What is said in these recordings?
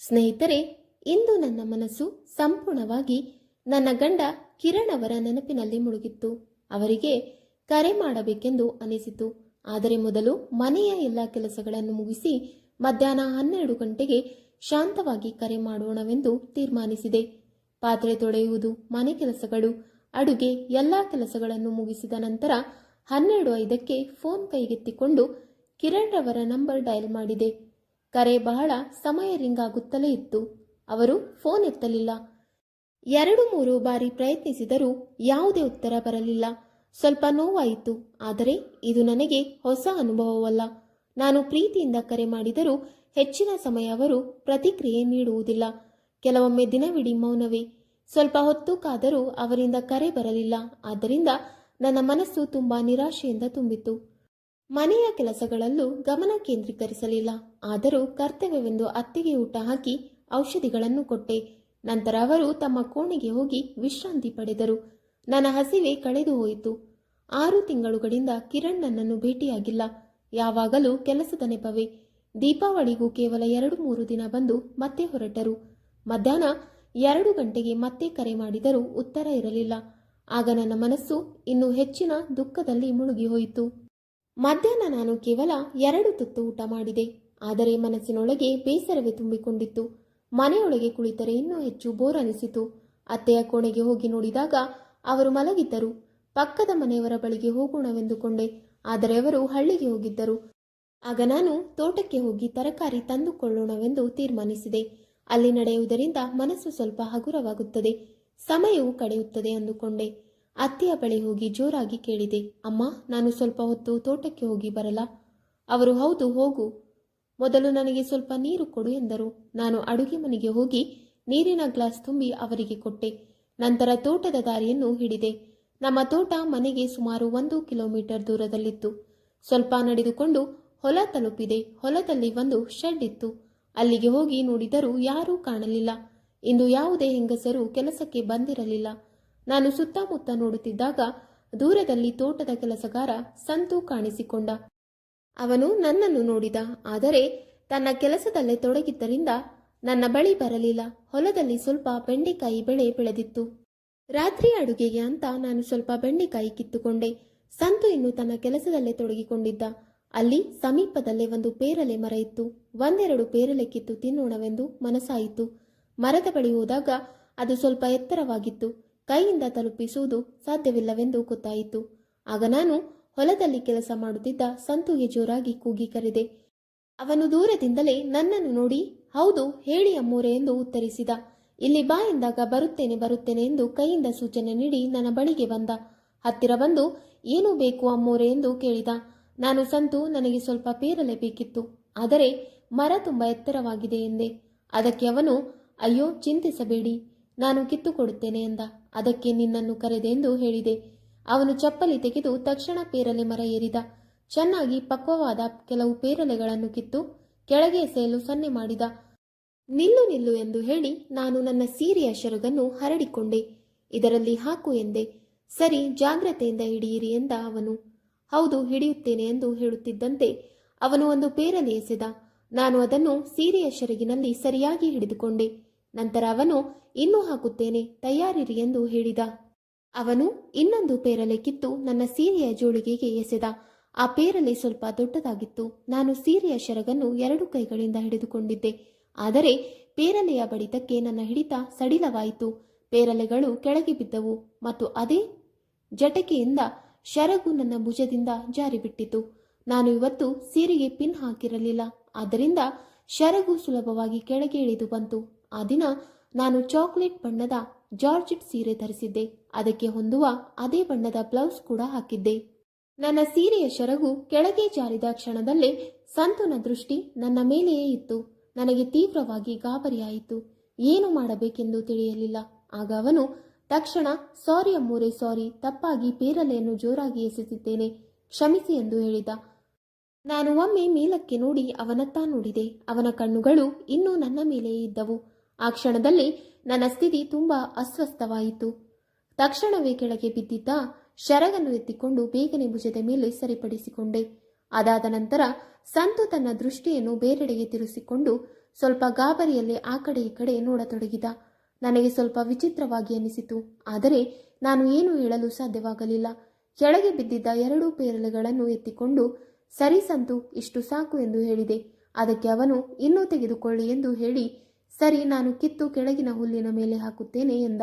ಸ್ನೇಹಿತರೆ, ಇಂದು ನನ್ನ ಮನಸ್ಸು ಸಂಪೂರ್ಣವಾಗಿ ನನ್ನ ಗಂಡ ಕಿರಣ್ ಅವರ ನೆನಪಿನಲ್ಲಿ ಮುಳುಗಿತ್ತು. ಅವರಿಗೆ ಕರೆ ಮಾಡಬೇಕೆಂದು ಅನಿಸಿತು. ಆದರೆ ಮೊದಲು ಮನೆಯ ಎಲ್ಲ ಕೆಲಸಗಳನ್ನು ಮುಗಿಸಿ ಮಧ್ಯಾಹ್ನ 12 ಗಂಟೆಗೆ ಶಾಂತವಾಗಿ ಕರೆ ಮಾಡೋಣವೆಂದು ತೀರ್ಮಾನಿಸಿದೆ. ಪಾತ್ರೆ ತೊಳೆಯುವುದು, ಮನೆ ಕೆಲಸಗಳು, ಅಡುಗೆ ಎಲ್ಲ ಕೆಲಸಗಳನ್ನು ಮುಗಿಸಿದ ನಂತರ 12:05ಕ್ಕೆ ಫೋನ್ ಕೈಗೆತ್ತಿಕೊಂಡು ಕಿರಣ್ ರವರ ನಂಬರ್ ಡಯಲ್ ಮಾಡಿದೆ. ಕರೆ ಬಹಳ ಸಮಯ ರಿಂಗ್ ಆಗುತ್ತಲೇ ಇತ್ತು. ಅವರು ಫೋನ್ ಎತ್ತಲಿಲ್ಲ. 2-3 ಬಾರಿ ಪ್ರಯತ್ನಿಸಿದರೂ ಯಾವುದೇ ಉತ್ತರ ಬರಲಿಲ್ಲ. ಸ್ವಲ್ಪ ನೋವಾಯಿತು. ಆದರೆ ಇದು ನನಗೆ ಹೊಸ ಅನುಭವವಲ್ಲ. ನಾನು ಪ್ರೀತಿಯಿಂದ ಕರೆ ಮಾಡಿದರೂ ಹೆಚ್ಚಿನ ಸಮಯ ಅವರು ಪ್ರತಿಕ್ರಿಯೆ ನೀಡುವುದಿಲ್ಲ. ಕೆಲವೊಮ್ಮೆ ದಿನವಿಡೀ ಮೌನವೇ. ಸ್ವಲ್ಪ ಹೊತ್ತು ಕಾದರೂ ಅವರಿಂದ ಕರೆ ಬರಲಿಲ್ಲ. ಆದ್ದರಿಂದ ನನ್ನ ಮನಸ್ಸು ತುಂಬಾ ನಿರಾಶೆಯಿಂದ ತುಂಬಿತು. ಮನೆಯ ಕೆಲಸಗಳಲ್ಲೂ ಗಮನ ಕೇಂದ್ರೀಕರಿಸಲಿಲ್ಲ. ಆದರೂ ಕರ್ತವ್ಯವೆಂದು ಅತ್ತೆಗೆ ಊಟ ಹಾಕಿ ಔಷಧಿಗಳನ್ನು ಕೊಟ್ಟೆ. ನಂತರ ಅವರು ತಮ್ಮ ಕೋಣೆಗೆ ಹೋಗಿ ವಿಶ್ರಾಂತಿ ಪಡೆದರು. ನನ್ನ ಹಸಿವೆ ಕಳೆದು ಹೋಯಿತು. 6 ತಿಂಗಳುಗಳಿಂದ ಕಿರಣ್ ನನ್ನನ್ನು ಭೇಟಿಯಾಗಿಲ್ಲ. ಯಾವಾಗಲೂ ಕೆಲಸದ ನೆಪವೇ. ದೀಪಾವಳಿಗೂ ಕೇವಲ 2-3 ದಿನ ಬಂದು ಮತ್ತೆ ಹೊರಟರು. ಮಧ್ಯಾಹ್ನ 2 ಗಂಟೆಗೆ ಮತ್ತೆ ಕರೆ ಮಾಡಿದರೂ ಉತ್ತರ ಇರಲಿಲ್ಲ. ಆಗ ನನ್ನ ಮನಸ್ಸು ಇನ್ನೂ ಹೆಚ್ಚಿನ ದುಃಖದಲ್ಲಿ ಮುಳುಗಿ ಹೋಯಿತು. ಮಧ್ಯಾಹ್ನ ನಾನು ಕೇವಲ 2 ತುತ್ತು ಊಟ ಮಾಡಿದೆ. ಆದರೆ ಮನಸ್ಸಿನೊಳಗೆ ಬೇಸರವೇ ತುಂಬಿಕೊಂಡಿತ್ತು. ಮನೆಯೊಳಗೆ ಕುಳಿತರೆ ಇನ್ನೂ ಹೆಚ್ಚು ಬೋರ್ ಅನಿಸಿತು. ಅತ್ತೆಯ ಕೋಣೆಗೆ ಹೋಗಿ ನೋಡಿದಾಗ ಅವರು ಮಲಗಿದ್ದರು. ಪಕ್ಕದ ಮನೆಯವರ ಬಳಿಗೆ ಹೋಗೋಣವೆಂದುಕೊಂಡೆ. ಆದರೆ ಅವರು ಹಳ್ಳಿಗೆ ಹೋಗಿದ್ದರು. ಆಗ ನಾನು ತೋಟಕ್ಕೆ ಹೋಗಿ ತರಕಾರಿ ತಂದುಕೊಳ್ಳೋಣವೆಂದು ತೀರ್ಮಾನಿಸಿದೆ. ಅಲ್ಲಿ ನಡೆಯುವುದರಿಂದ ಮನಸ್ಸು ಸ್ವಲ್ಪ ಹಗುರವಾಗುತ್ತದೆ, ಸಮಯವು ಕಳೆಯುತ್ತದೆ ಅಂದುಕೊಂಡೆ. ಅತ್ತೆಯ ಬಳಿ ಹೋಗಿ ಜೋರಾಗಿ ಕೇಳಿದೆ, ಅಮ್ಮ, ನಾನು ಸ್ವಲ್ಪ ಹೊತ್ತು ತೋಟಕ್ಕೆ ಹೋಗಿ ಬರಲಾ? ಅವರು ಹೌದು, ಹೋಗು. ಮೊದಲು ನನಗೆ ಸ್ವಲ್ಪ ನೀರು ಕೊಡು ಎಂದರು. ನಾನು ಅಡುಗೆ ಮನೆಗೆ ಹೋಗಿ ನೀರಿನ ಗ್ಲಾಸ್ ತುಂಬಿ ಅವರಿಗೆ ಕೊಟ್ಟೆ. ನಂತರ ತೋಟದ ದಾರಿಯನ್ನು ಹಿಡಿದೆ. ನಮ್ಮ ತೋಟ ಮನೆಗೆ ಸುಮಾರು 1 ಕಿಲೋಮೀಟರ್ ದೂರದಲ್ಲಿತ್ತು. ಸ್ವಲ್ಪ ನಡೆದುಕೊಂಡು ಹೊಲ ತಲುಪಿದೆ. ಹೊಲದಲ್ಲಿ ಒಂದು ಶೆಡ್ ಇತ್ತು. ಅಲ್ಲಿಗೆ ಹೋಗಿ ನೋಡಿದರೂ ಯಾರೂ ಕಾಣಲಿಲ್ಲ. ಇಂದು ಯಾವುದೇ ಹೆಂಗಸರು ಕೆಲಸಕ್ಕೆ ಬಂದಿರಲಿಲ್ಲ. ನಾನು ಸುತ್ತಮುತ್ತ ನೋಡುತ್ತಿದ್ದಾಗ ದೂರದಲ್ಲಿ ತೋಟದ ಕೆಲಸಗಾರ ಸಂತು ಕಾಣಿಸಿಕೊಂಡ. ಅವನು ನನ್ನನ್ನು ನೋಡಿದ. ಆದರೆ ತನ್ನ ಕೆಲಸದಲ್ಲೇ ತೊಡಗಿದ್ದರಿಂದ ನನ್ನ ಬಳಿ ಬರಲಿಲ್ಲ. ಹೊಲದಲ್ಲಿ ಸ್ವಲ್ಪ ಬೆಂಡೆಕಾಯಿ ಬೆಳೆ ಬೆಳೆದಿತ್ತು. ರಾತ್ರಿ ಅಡುಗೆಗೆ ಅಂತ ನಾನು ಸ್ವಲ್ಪ ಬೆಂಡೆಕಾಯಿ ಕಿತ್ತುಕೊಂಡೆ. ಸಂತು ಇನ್ನು ತನ್ನ ಕೆಲಸದಲ್ಲೇ ತೊಡಗಿಕೊಂಡಿದ್ದ. ಅಲ್ಲಿ ಸಮೀಪದಲ್ಲೇ ಒಂದು ಪೇರಲೆ ಮರ ಇತ್ತು. 1-2 ಪೇರಲೆ ಕಿತ್ತು ತಿನ್ನೋಣವೆಂದು ಮನಸ್ಸಾಯಿತು. ಮರದ ಬಳಿ ಹೋದಾಗ ಅದು ಸ್ವಲ್ಪ ಎತ್ತರವಾಗಿತ್ತು. ಕೈಯಿಂದ ತಲುಪಿಸುವುದು ಸಾಧ್ಯವಿಲ್ಲವೆಂದು ಗೊತ್ತಾಯಿತು. ಆಗ ನಾನು ಹೊಲದಲ್ಲಿ ಕೆಲಸ ಮಾಡುತ್ತಿದ್ದ ಸಂತುಗೆ ಜೋರಾಗಿ ಕೂಗಿ ಕರೆದೆ. ಅವನು ದೂರದಿಂದಲೇ ನನ್ನನ್ನು ನೋಡಿ, ಹೌದು ಹೇಳಿ ಅಮ್ಮೋರೆ ಎಂದು ಉತ್ತರಿಸಿದ. ಇಲ್ಲಿ ಬಾ ಎಂದಾಗ ಬರುತ್ತೇನೆ ಎಂದು ಕೈಯಿಂದ ಸೂಚನೆ ನೀಡಿ ನನ್ನ ಬಳಿಗೆ ಬಂದ. ಹತ್ತಿರ ಬಂದು ಏನು ಬೇಕು ಅಮ್ಮೋರೆ ಎಂದು ಕೇಳಿದ. ನಾನು ಸಂತು, ನನಗೆ ಸ್ವಲ್ಪ ಪೇರಲೆ ಬೇಕಿತ್ತು, ಆದರೆ ಮರ ತುಂಬ ಎತ್ತರವಾಗಿದೆ ಎಂದೆ. ಅದಕ್ಕೆ ಅವನು, ಅಯ್ಯೋ ಚಿಂತಿಸಬೇಡಿ, ನಾನು ಕಿತ್ತುಕೊಡುತ್ತೇನೆ ಎಂದ. ಅದಕ್ಕೆ ನಿನ್ನನ್ನು ಕರೆದೆ ಎಂದು ಹೇಳಿದೆ. ಅವನು ಚಪ್ಪಲಿ ತೆಗೆದು ತಕ್ಷಣ ಪೇರಲೆ ಮರ ಏರಿದ. ಚೆನ್ನಾಗಿ ಪಕ್ವವಾದ ಕೆಲವು ಪೇರಲೆಗಳನ್ನು ಕಿತ್ತು ಕೆಳಗೆ ಎಸೆಯಲು ಸನ್ನೆ ಮಾಡಿದ. ನಿಲ್ಲು ಎಂದು ಹೇಳಿ ನಾನು ನನ್ನ ಸೀರೆಯ ಶರಗನ್ನು ಹರಡಿಕೊಂಡೆ. ಇದರಲ್ಲಿ ಹಾಕು ಎಂದೆ. ಸರಿ, ಜಾಗ್ರತೆಯಿಂದ ಹಿಡಿಯಿರಿ ಎಂದ ಅವನು. ಹೌದು, ಹಿಡಿಯುತ್ತೇನೆ ಎಂದು ಹೇಳುತ್ತಿದ್ದಂತೆ ಅವನು ಒಂದು ಪೇರಲೆ ಎಸೆದ. ನಾನು ಅದನ್ನು ಸೀರೆಯ ಶರಗಿನಲ್ಲಿ ಸರಿಯಾಗಿ ಹಿಡಿದುಕೊಂಡೆ. ನಂತರ ಅವನು, ಇನ್ನೂ ಹಾಕುತ್ತೇನೆ, ತಯಾರಿರಿ ಎಂದು ಹೇಳಿದ. ಅವನು ಇನ್ನೊಂದು ಪೇರಲೆ ಕಿತ್ತು ನನ್ನ ಸೀರೆಯ ಜೋಳಿಗೆಗೆ ಎಸೆದ. ಆ ಪೇರಲೆ ಸ್ವಲ್ಪ ದೊಡ್ಡದಾಗಿತ್ತು. ನಾನು ಸೀರೆಯ ಶರಗನ್ನು 2 ಕೈಗಳಿಂದ ಹಿಡಿದುಕೊಂಡಿದ್ದೆ. ಆದರೆ ಪೇರಲೆಯ ಬಡಿತಕ್ಕೆ ನನ್ನ ಹಿಡಿತ ಸಡಿಲವಾಯಿತು. ಪೇರಲೆಗಳು ಕೆಳಗೆ ಬಿದ್ದವು ಮತ್ತು ಅದೇ ಜಟಕೆಯಿಂದ ಶರಗು ನನ್ನ ಭುಜದಿಂದ ಜಾರಿಬಿಟ್ಟಿತು. ನಾನು ಇವತ್ತು ಸೀರೆಗೆ ಪಿನ್ ಹಾಕಿರಲಿಲ್ಲ. ಆದ್ದರಿಂದ ಶರಗು ಸುಲಭವಾಗಿ ಕೆಳಗೆ ಇಳಿದು ಬಂತು. ಆ ದಿನ ನಾನು ಚಾಕ್ಲೇಟ್ ಬಣ್ಣದ ಜಾರ್ಜೆಟ್ ಸೀರೆ ಧರಿಸಿದ್ದೆ. ಅದಕ್ಕೆ ಹೊಂದುವ ಅದೇ ಬಣ್ಣದ ಬ್ಲೌಸ್ ಕೂಡ ಹಾಕಿದ್ದೆ. ನನ್ನ ಸೀರೆಯ ಶರಗು ಕೆಳಗೆ ಜಾರಿದ ಕ್ಷಣದಲ್ಲೇ ಸಂತುನ ದೃಷ್ಟಿ ನನ್ನ ಮೇಲೆಯೇ ಇತ್ತು. ನನಗೆ ತೀವ್ರವಾಗಿ ಗಾಬರಿಯಾಯಿತು. ಏನು ಮಾಡಬೇಕೆಂದು ತಿಳಿಯಲಿಲ್ಲ. ಆಗ ಅವನು ತಕ್ಷಣ, ಸಾರಿ ಅಮ್ಮೋರೆ, ಸಾರಿ, ತಪ್ಪಾಗಿ ಪೇರಲೆಯನ್ನು ಜೋರಾಗಿ ಎಸೆದಿದ್ದೇನೆ, ಕ್ಷಮಿಸಿ ಎಂದು ಹೇಳಿದ. ನಾನು ಒಮ್ಮೆ ಮೇಲಕ್ಕೆ ನೋಡಿ ಅವನತ್ತ ನೋಡಿದೆ. ಅವನ ಕಣ್ಣುಗಳು ಇನ್ನೂ ನನ್ನ ಮೇಲೆಯೇ ಇದ್ದವು. ಆ ಕ್ಷಣದಲ್ಲಿ ನನ್ನ ಸ್ಥಿತಿ ತುಂಬಾ ಅಸ್ವಸ್ಥವಾಯಿತು. ತಕ್ಷಣವೇ ಕೆಳಗೆ ಬಿದ್ದಿದ್ದ ಶರಗನ್ನು ಎತ್ತಿಕೊಂಡು ಬೇಗನೆ ಭುಜದ ಮೇಲೆ ಸರಿಪಡಿಸಿಕೊಂಡೆ. ಅದಾದ ನಂತರ ಸಂತು ತನ್ನ ದೃಷ್ಟಿಯನ್ನು ಬೇರೆಡೆಗೆ ತಿರುಗಿಸಿಕೊಂಡು ಸ್ವಲ್ಪ ಗಾಬರಿಯಲ್ಲಿ ಆ ಕಡೆ ಈ ಕಡೆ ನೋಡತೊಡಗಿದ. ನನಗೆ ಸ್ವಲ್ಪ ವಿಚಿತ್ರವಾಗಿ ಅನಿಸಿತು. ಆದರೆ ನಾನು ಏನು ಹೇಳಲು ಸಾಧ್ಯವಾಗಲಿಲ್ಲ. ಕೆಳಗೆ ಬಿದ್ದಿದ್ದ 2 ಪೇರಲೆಗಳನ್ನು ಎತ್ತಿಕೊಂಡು, ಸರಿ ಸಂತು, ಇಷ್ಟು ಸಾಕು ಎಂದು ಹೇಳಿದೆ. ಅದಕ್ಕೆ ಅವನು, ಇನ್ನೂ ತೆಗೆದುಕೊಳ್ಳಿ ಎಂದು ಹೇಳಿ, ಸರಿ, ನಾನು ಕಿತ್ತು ಕೆಳಗಿನ ಹುಲ್ಲಿನ ಮೇಲೆ ಹಾಕುತ್ತೇನೆ ಎಂದ.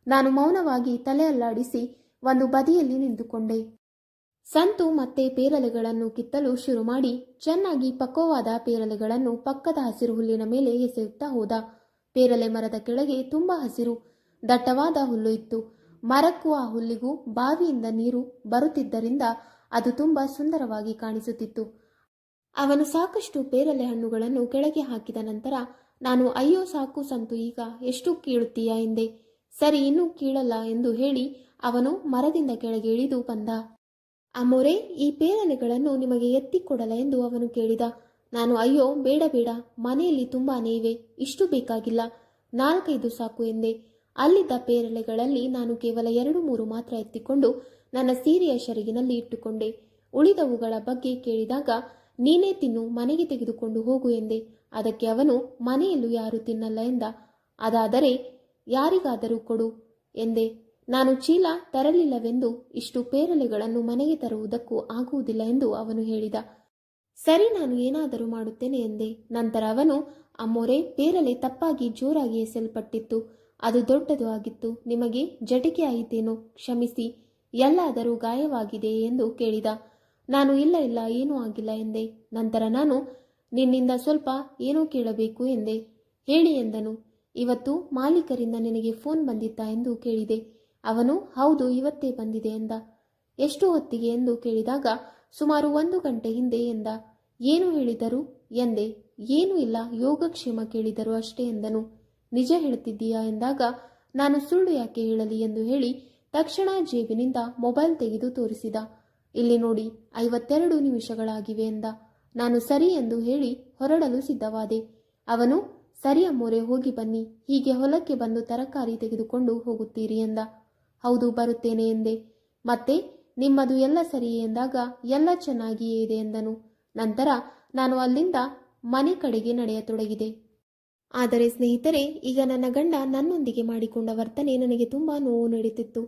ನಾನು ಮೌನವಾಗಿ ತಲೆ ಅಲ್ಲಾಡಿಸಿ ಒಂದು ಬದಿಯಲ್ಲಿ ನಿಂತುಕೊಂಡೆ. ಸಂತು ಮತ್ತೆ ಪೇರಲೆಗಳನ್ನು ಕಿತ್ತಲು ಶುರು ಮಾಡಿ ಚೆನ್ನಾಗಿ ಪಕ್ವವಾದ ಪೇರಲೆಗಳನ್ನು ಪಕ್ಕದ ಹಸಿರು ಹುಲ್ಲಿನ ಮೇಲೆ ಎಸೆಯುತ್ತಾ ಹೋದ. ಪೇರಲೆ ಮರದ ಕೆಳಗೆ ತುಂಬಾ ಹಸಿರು ದಟ್ಟವಾದ ಹುಲ್ಲು ಇತ್ತು. ಮರಕ್ಕೂ ಆ ಹುಲ್ಲಿಗೂ ಬಾವಿಯಿಂದ ನೀರು ಬರುತ್ತಿದ್ದರಿಂದ ಅದು ತುಂಬಾ ಸುಂದರವಾಗಿ ಕಾಣಿಸುತ್ತಿತ್ತು. ಅವನು ಸಾಕಷ್ಟು ಪೇರಲೆ ಹಣ್ಣುಗಳನ್ನು ಕೆಳಗೆ ಹಾಕಿದ ನಂತರ ನಾನು, ಅಯ್ಯೋ ಸಾಕು ಸಂತು, ಈಗ ಎಷ್ಟು ಕೀಳುತ್ತೀಯಾ ಎಂದೆ. ಸರಿ, ಇನ್ನೂ ಕೀಳಲ್ಲ ಎಂದು ಹೇಳಿ ಅವನು ಮರದಿಂದ ಕೆಳಗೆ ಇಳಿದು ಬಂದ. ಅಮ್ಮೋರೆ, ಈ ಪೇರಲೆಗಳನ್ನು ನಿಮಗೆ ಎತ್ತಿಕೊಡಲ ಎಂದು ಅವನು ಕೇಳಿದ. ನಾನು, ಅಯ್ಯೋ ಬೇಡ ಬೇಡ, ಮನೆಯಲ್ಲಿ ತುಂಬಾನೇ ಇವೆ, ಇಷ್ಟು ಬೇಕಾಗಿಲ್ಲ, 4-5 ಸಾಕು ಎಂದೆ. ಅಲ್ಲಿದ್ದ ಪೇರಲೆಗಳಲ್ಲಿ ನಾನು ಕೇವಲ 2-3 ಮಾತ್ರ ಎತ್ತಿಕೊಂಡು ನನ್ನ ಸೀರೆಯ ಶೆರಗಿನಲ್ಲಿ ಇಟ್ಟುಕೊಂಡೆ. ಉಳಿದವುಗಳ ಬಗ್ಗೆ ಕೇಳಿದಾಗ, ನೀನೇ ತಿನ್ನು, ಮನೆಗೆ ತೆಗೆದುಕೊಂಡು ಹೋಗು ಎಂದೆ. ಅದಕ್ಕೆ ಅವನು, ಮನೆಯಲ್ಲೂ ಯಾರೂ ತಿನ್ನಲ್ಲ ಎಂದ. ಅದಾದರೆ ಯಾರಿಗಾದರೂ ಕೊಡು ಎಂದೆ. ನಾನು ಚೀಲ ತರಲಿಲ್ಲವೆಂದು ಇಷ್ಟು ಪೇರಲೆಗಳನ್ನು ಮನೆಗೆ ತರುವುದಕ್ಕೂ ಆಗುವುದಿಲ್ಲ ಎಂದು ಅವನು ಹೇಳಿದ. ಸರಿ, ನಾನು ಏನಾದರೂ ಮಾಡುತ್ತೇನೆ ಎಂದೆ. ನಂತರ ಅವನು, ಅಮ್ಮೋರೆ, ಪೇರಲೆ ತಪ್ಪಾಗಿ ಜೋರಾಗಿ ಎಸೆಯಲ್ಪಟ್ಟಿತ್ತು, ಅದು ದೊಡ್ಡದು ಆಗಿತ್ತು, ನಿಮಗೆ ಜಟಿಕೆ ಆಯಿತೇನೋ, ಕ್ಷಮಿಸಿ, ಎಲ್ಲಾದರೂ ಗಾಯವಾಗಿದೆಯೇ ಎಂದು ಕೇಳಿದ. ನಾನು, ಇಲ್ಲ ಇಲ್ಲ, ಏನೂ ಆಗಿಲ್ಲ ಎಂದೆ. ನಂತರ ನಾನು, ನಿನ್ನಿಂದ ಸ್ವಲ್ಪ ಏನೋ ಕೇಳಬೇಕು ಎಂದೆ. ಹೇಳಿ ಎಂದನು. ಇವತ್ತು ಮಾಲೀಕರಿಂದ ನಿನಗೆ ಫೋನ್ ಬಂದಿತ್ತಾ ಎಂದು ಕೇಳಿದೆ. ಅವನು, ಹೌದು, ಇವತ್ತೇ ಬಂದಿದೆ ಎಂದ. ಎಷ್ಟು ಹೊತ್ತಿಗೆ ಎಂದು ಕೇಳಿದಾಗ, ಸುಮಾರು 1 ಗಂಟೆ ಹಿಂದೆ ಎಂದ. ಏನು ಹೇಳಿದರು ಎಂದೆ. ಏನೂ ಇಲ್ಲ, ಯೋಗಕ್ಷೇಮ ಕೇಳಿದರು ಅಷ್ಟೇ ಎಂದನು. ನಿಜ ಹೇಳ್ತಿದ್ದೀಯಾ ಎಂದಾಗ, ನಾನು ಸುಳ್ಳು ಯಾಕೆ ಹೇಳಲಿ ಎಂದು ಹೇಳಿ ತಕ್ಷಣ ಜೇಬಿನಿಂದ ಮೊಬೈಲ್ ತೆಗೆದು ತೋರಿಸಿದ. ಇಲ್ಲಿ ನೋಡಿ, 52 ನಿಮಿಷಗಳಾಗಿವೆ ಎಂದ. ನಾನು ಸರಿ ಎಂದು ಹೇಳಿ ಹೊರಡಲು ಸಿದ್ಧವಾದೆ. ಅವನು, ಸರಿ ಅಮ್ಮೋರೆ, ಹೋಗಿ ಬನ್ನಿ, ಹೀಗೆ ಹೊಲಕ್ಕೆ ಬಂದು ತರಕಾರಿ ತೆಗೆದುಕೊಂಡು ಹೋಗುತ್ತೀರಿ ಎಂದ. ಹೌದು, ಬರುತ್ತೇನೆ ಎಂದೆ. ಮತ್ತೆ ನಿಮ್ಮದು ಎಲ್ಲ ಸರಿಯೇ ಎಂದಾಗ, ಎಲ್ಲ ಚೆನ್ನಾಗಿಯೇ ಇದೆ ಎಂದನು. ನಂತರ ನಾನು ಅಲ್ಲಿಂದ ಮನೆ ಕಡೆಗೆ ನಡೆಯತೊಡಗಿದೆ. ಆದರೆ ಸ್ನೇಹಿತರೆ, ಈಗ ನನ್ನ ಗಂಡ ನನ್ನೊಂದಿಗೆ ಮಾಡಿಕೊಂಡ ವರ್ತನೆ ನನಗೆ ತುಂಬಾ ನೋವು ನೀಡುತ್ತಿತ್ತು.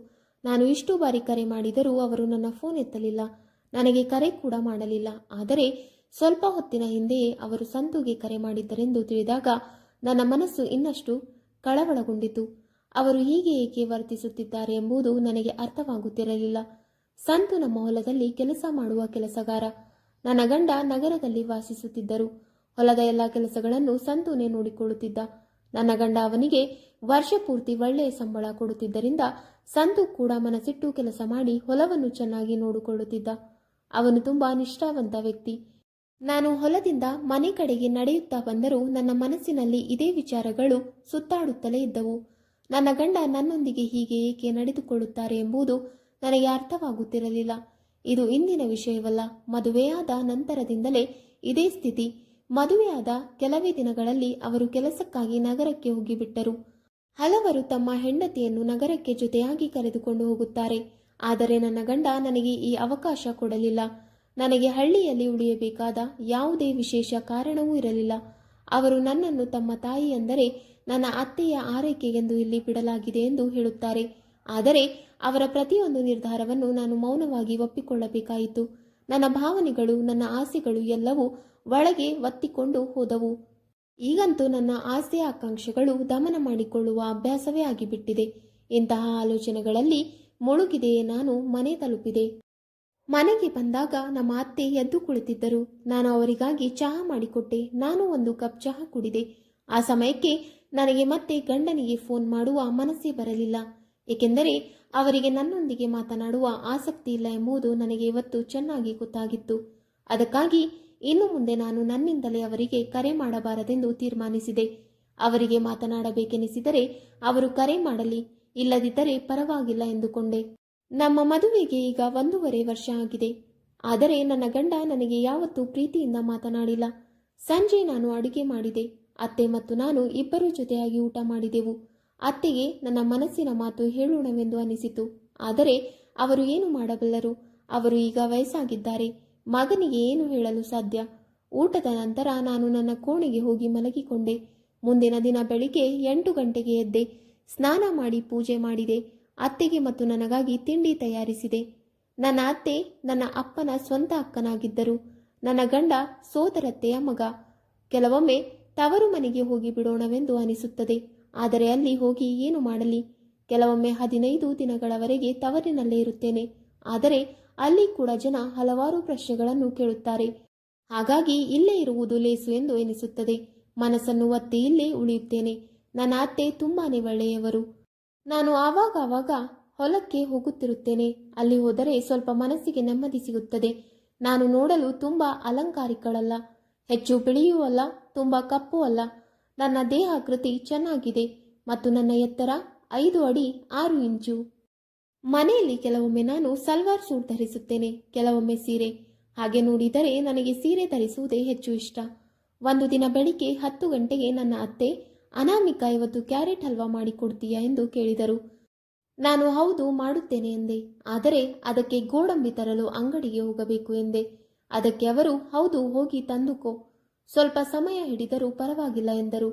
ನಾನು ಇಷ್ಟು ಬಾರಿ ಕರೆ ಮಾಡಿದರೂ ಅವರು ನನ್ನ ಫೋನ್ ಎತ್ತಲಿಲ್ಲ, ನನಗೆ ಕರೆ ಕೂಡ ಮಾಡಲಿಲ್ಲ. ಆದರೆ ಸ್ವಲ್ಪ ಹೊತ್ತಿನ ಹಿಂದೆಯೇ ಅವರು ಸಂತುಗೆ ಕರೆ ಮಾಡಿದ್ದರೆಂದು ತಿಳಿದಾಗ ನನ್ನ ಮನಸ್ಸು ಇನ್ನಷ್ಟು ಕಳವಳಗೊಂಡಿತು. ಅವರು ಹೀಗೆ ಏಕೆ ವರ್ತಿಸುತ್ತಿದ್ದಾರೆ ಎಂಬುದು ನನಗೆ ಅರ್ಥವಾಗುತ್ತಿರಲಿಲ್ಲ. ಸಂತು ನಮ್ಮ ಹೊಲದಲ್ಲಿ ಕೆಲಸ ಮಾಡುವ ಕೆಲಸಗಾರ. ನನ್ನ ಗಂಡ ನಗರದಲ್ಲಿ ವಾಸಿಸುತ್ತಿದ್ದರು. ಹೊಲದ ಎಲ್ಲ ಕೆಲಸಗಳನ್ನು ಸಂತುನೇ ನೋಡಿಕೊಳ್ಳುತ್ತಿದ್ದ. ನನ್ನ ಗಂಡ ಅವನಿಗೆ ವರ್ಷ ಪೂರ್ತಿ ಒಳ್ಳೆಯ ಸಂಬಳ ಕೊಡುತ್ತಿದ್ದರಿಂದ ಸಂತು ಕೂಡ ಮನಸ್ಸಿಟ್ಟು ಕೆಲಸ ಮಾಡಿ ಹೊಲವನ್ನು ಚೆನ್ನಾಗಿ ನೋಡಿಕೊಳ್ಳುತ್ತಿದ್ದ. ಅವನು ತುಂಬಾ ನಿಷ್ಠಾವಂತ ವ್ಯಕ್ತಿ. ನಾನು ಹೊಲದಿಂದ ಮನೆ ಕಡೆಗೆ ನಡೆಯುತ್ತಾ ಬಂದರೂ ನನ್ನ ಮನಸ್ಸಿನಲ್ಲಿ ಇದೇ ವಿಚಾರಗಳು ಸುತ್ತಾಡುತ್ತಲೇ ಇದ್ದವು. ನನ್ನ ಗಂಡ ನನ್ನೊಂದಿಗೆ ಹೀಗೆ ಏಕೆ ನಡೆದುಕೊಳ್ಳುತ್ತಾರೆ ಎಂಬುದು ನನಗೆ ಅರ್ಥವಾಗುತ್ತಿರಲಿಲ್ಲ. ಇದು ಇಂದಿನ ವಿಷಯವಲ್ಲ, ಮದುವೆಯಾದ ನಂತರದಿಂದಲೇ ಇದೇ ಸ್ಥಿತಿ. ಮದುವೆಯಾದ ಕೆಲವೇ ದಿನಗಳಲ್ಲಿ ಅವರು ಕೆಲಸಕ್ಕಾಗಿ ನಗರಕ್ಕೆ ಹೋಗಿಬಿಟ್ಟರು. ಹಲವರು ತಮ್ಮ ಹೆಂಡತಿಯನ್ನು ನಗರಕ್ಕೆ ಜೊತೆಯಾಗಿ ಕರೆದುಕೊಂಡು ಹೋಗುತ್ತಾರೆ. ಆದರೆ ನನ್ನ ಗಂಡ ನನಗೆ ಈ ಅವಕಾಶ ಕೊಡಲಿಲ್ಲ. ನನಗೆ ಹಳ್ಳಿಯಲ್ಲಿ ಉಳಿಯಬೇಕಾದ ಯಾವುದೇ ವಿಶೇಷ ಕಾರಣವೂ ಇರಲಿಲ್ಲ. ಅವರು ನನ್ನನ್ನು ತಮ್ಮ ತಾಯಿ, ಅಂದರೆ ನನ್ನ ಅತ್ತೆಯ ಆರೈಕೆಗೆಂದು ಇಲ್ಲಿ ಬಿಡಲಾಗಿದೆ ಎಂದು ಹೇಳುತ್ತಾರೆ. ಆದರೆ ಅವರ ಪ್ರತಿಯೊಂದು ನಿರ್ಧಾರವನ್ನು ನಾನು ಮೌನವಾಗಿ ಒಪ್ಪಿಕೊಳ್ಳಬೇಕಾಯಿತು. ನನ್ನ ಭಾವನೆಗಳು, ನನ್ನ ಆಸೆಗಳು ಎಲ್ಲವೂ ಒಳಗೆ ಒತ್ತಿಕೊಂಡು ಹೋದವು. ಈಗಂತೂ ನನ್ನ ಆಸೆ ಆಕಾಂಕ್ಷೆಗಳು ದಮನ ಮಾಡಿಕೊಳ್ಳುವ ಅಭ್ಯಾಸವೇ ಆಗಿಬಿಟ್ಟಿದೆ. ಇಂತಹ ಆಲೋಚನೆಗಳಲ್ಲಿ ಮುಳುಗಿದೆಯೇ ನಾನು ಮನೆ ತಲುಪಿದೆ. ಮನೆಗೆ ಬಂದಾಗ ನಮ್ಮ ಅತ್ತೆ ಎದ್ದು ಕುಳಿತಿದ್ದರು. ನಾನು ಅವರಿಗಾಗಿ ಚಹಾ ಮಾಡಿಕೊಟ್ಟೆ. ನಾನು 1 ಕಪ್ ಚಹಾ ಕುಡಿದೆ. ಆ ಸಮಯಕ್ಕೆ ನನಗೆ ಮತ್ತೆ ಗಂಡನಿಗೆ ಫೋನ್ ಮಾಡುವ ಮನಸ್ಸೇ ಬರಲಿಲ್ಲ. ಏಕೆಂದರೆ ಅವರಿಗೆ ನನ್ನೊಂದಿಗೆ ಮಾತನಾಡುವ ಆಸಕ್ತಿ ಇಲ್ಲ ಎಂಬುದು ನನಗೆ ಇವತ್ತು ಚೆನ್ನಾಗಿ ಗೊತ್ತಾಗಿತ್ತು. ಅದಕ್ಕಾಗಿ ಇನ್ನು ಮುಂದೆ ನಾನು ನನ್ನಿಂದಲೇ ಅವರಿಗೆ ಕರೆ ಮಾಡಬಾರದೆಂದು ತೀರ್ಮಾನಿಸಿದೆ. ಅವರಿಗೆ ಮಾತನಾಡಬೇಕೆನಿಸಿದರೆ ಅವರು ಕರೆ ಮಾಡಲಿ, ಇಲ್ಲದಿದ್ದರೆ ಪರವಾಗಿಲ್ಲ ಎಂದುಕೊಂಡೆ. ನಮ್ಮ ಮದುವೆಗೆ ಈಗ 1.5 ವರ್ಷ ಆಗಿದೆ. ಆದರೆ ನನ್ನ ಗಂಡ ನನಗೆ ಯಾವತ್ತೂ ಪ್ರೀತಿಯಿಂದ ಮಾತನಾಡಿಲ್ಲ. ಸಂಜೆ ನಾನು ಅಡುಗೆ ಮಾಡಿದೆ. ಅತ್ತೆ ಮತ್ತು ನಾನು ಇಬ್ಬರೂ ಜೊತೆಯಾಗಿ ಊಟ ಮಾಡಿದೆವು. ಅತ್ತೆಗೆ ನನ್ನ ಮನಸ್ಸಿನ ಮಾತು ಹೇಳೋಣವೆಂದು ಅನಿಸಿತು. ಆದರೆ ಅವರು ಏನು ಮಾಡಬಲ್ಲರು? ಅವರು ಈಗ ವಯಸ್ಸಾಗಿದ್ದಾರೆ. ಮಗನಿಗೆ ಏನು ಹೇಳಲು ಸಾಧ್ಯ? ಊಟದ ನಂತರ ನಾನು ನನ್ನ ಕೋಣೆಗೆ ಹೋಗಿ ಮಲಗಿಕೊಂಡೆ. ಮುಂದಿನ ದಿನ ಬೆಳಿಗ್ಗೆ 8 ಗಂಟೆಗೆ ಎದ್ದೆ. ಸ್ನಾನ ಮಾಡಿ ಪೂಜೆ ಮಾಡಿದೆ. ಅತ್ತೆಗೆ ಮತ್ತು ನನಗಾಗಿ ತಿಂಡಿ ತಯಾರಿಸಿದೆ. ನನ್ನ ಅತ್ತೆ ನನ್ನ ಅಪ್ಪನ ಸ್ವಂತ ಅಕ್ಕನಾಗಿದ್ದರು. ನನ್ನ ಗಂಡ ಸೋದರತ್ತೆಯ ಮಗ. ಕೆಲವೊಮ್ಮೆ ತವರು ಮನೆಗೆ ಹೋಗಿ ಬಿಡೋಣವೆಂದು ಅನಿಸುತ್ತದೆ. ಆದರೆ ಅಲ್ಲಿ ಹೋಗಿ ಏನು ಮಾಡಲಿ? ಕೆಲವೊಮ್ಮೆ 15 ದಿನಗಳವರೆಗೆ ತವರಿನಲ್ಲೇ ಇರುತ್ತೇನೆ. ಆದರೆ ಅಲ್ಲಿ ಕೂಡ ಜನ ಹಲವಾರು ಪ್ರಶ್ನೆಗಳನ್ನು ಕೇಳುತ್ತಾರೆ. ಹಾಗಾಗಿ ಇಲ್ಲೇ ಇರುವುದು ಲೇಸು ಎಂದು ಎನಿಸುತ್ತದೆ. ಮನಸ್ಸನ್ನು ಒತ್ತಿ ಇಲ್ಲೇ ಉಳಿಯುತ್ತೇನೆ. ನನ್ನ ಅತ್ತೆ ತುಂಬಾನೇ ಒಳ್ಳೆಯವರು. ನಾನು ಆವಾಗ ಹೊಲಕ್ಕೆ ಹೋಗುತ್ತಿರುತ್ತೇನೆ. ಅಲ್ಲಿ ಹೋದರೆ ಸ್ವಲ್ಪ ಮನಸ್ಸಿಗೆ ನೆಮ್ಮದಿ ಸಿಗುತ್ತದೆ. ನಾನು ನೋಡಲು ತುಂಬ ಅಲಂಕಾರಿಕಳಲ್ಲ, ಹೆಚ್ಚು ಬಿಳಿಯೂ ಅಲ್ಲ, ತುಂಬ ಕಪ್ಪು ಅಲ್ಲ. ನನ್ನ ದೇಹಾಕೃತಿ ಚೆನ್ನಾಗಿದೆ ಮತ್ತು ನನ್ನ ಎತ್ತರ 5 ಅಡಿ 6 ಇಂಚು. ಮನೆಯಲ್ಲಿ ಕೆಲವೊಮ್ಮೆ ನಾನು ಸಲ್ವಾರ್ ಸೂಟ್ ಧರಿಸುತ್ತೇನೆ, ಕೆಲವೊಮ್ಮೆ ಸೀರೆ. ಹಾಗೆ ನೋಡಿದರೆ ನನಗೆ ಸೀರೆ ಧರಿಸುವುದೇ ಹೆಚ್ಚು ಇಷ್ಟ. ಒಂದು ದಿನ ಬೆಳಿಗ್ಗೆ 10 ಗಂಟೆಗೆ ನನ್ನ ಅತ್ತೆ, ಅನಾಮಿಕಾ ಇವತ್ತು ಕ್ಯಾರೆಟ್ ಹಲ್ವಾ ಮಾಡಿಕೊಡ್ತೀಯಾ ಎಂದು ಕೇಳಿದರು. ನಾನು ಹೌದು ಮಾಡುತ್ತೇನೆ ಎಂದೆ. ಆದರೆ ಅದಕ್ಕೆ ಗೋಡಂಬಿ ತರಲು ಅಂಗಡಿಗೆ ಹೋಗಬೇಕು ಎಂದೆ. ಅದಕ್ಕೆ ಅವರು ಹೌದು ಹೋಗಿ ತಂದುಕೋ, ಸ್ವಲ್ಪ ಸಮಯ ಹಿಡಿದರೂ ಪರವಾಗಿಲ್ಲ ಎಂದರು.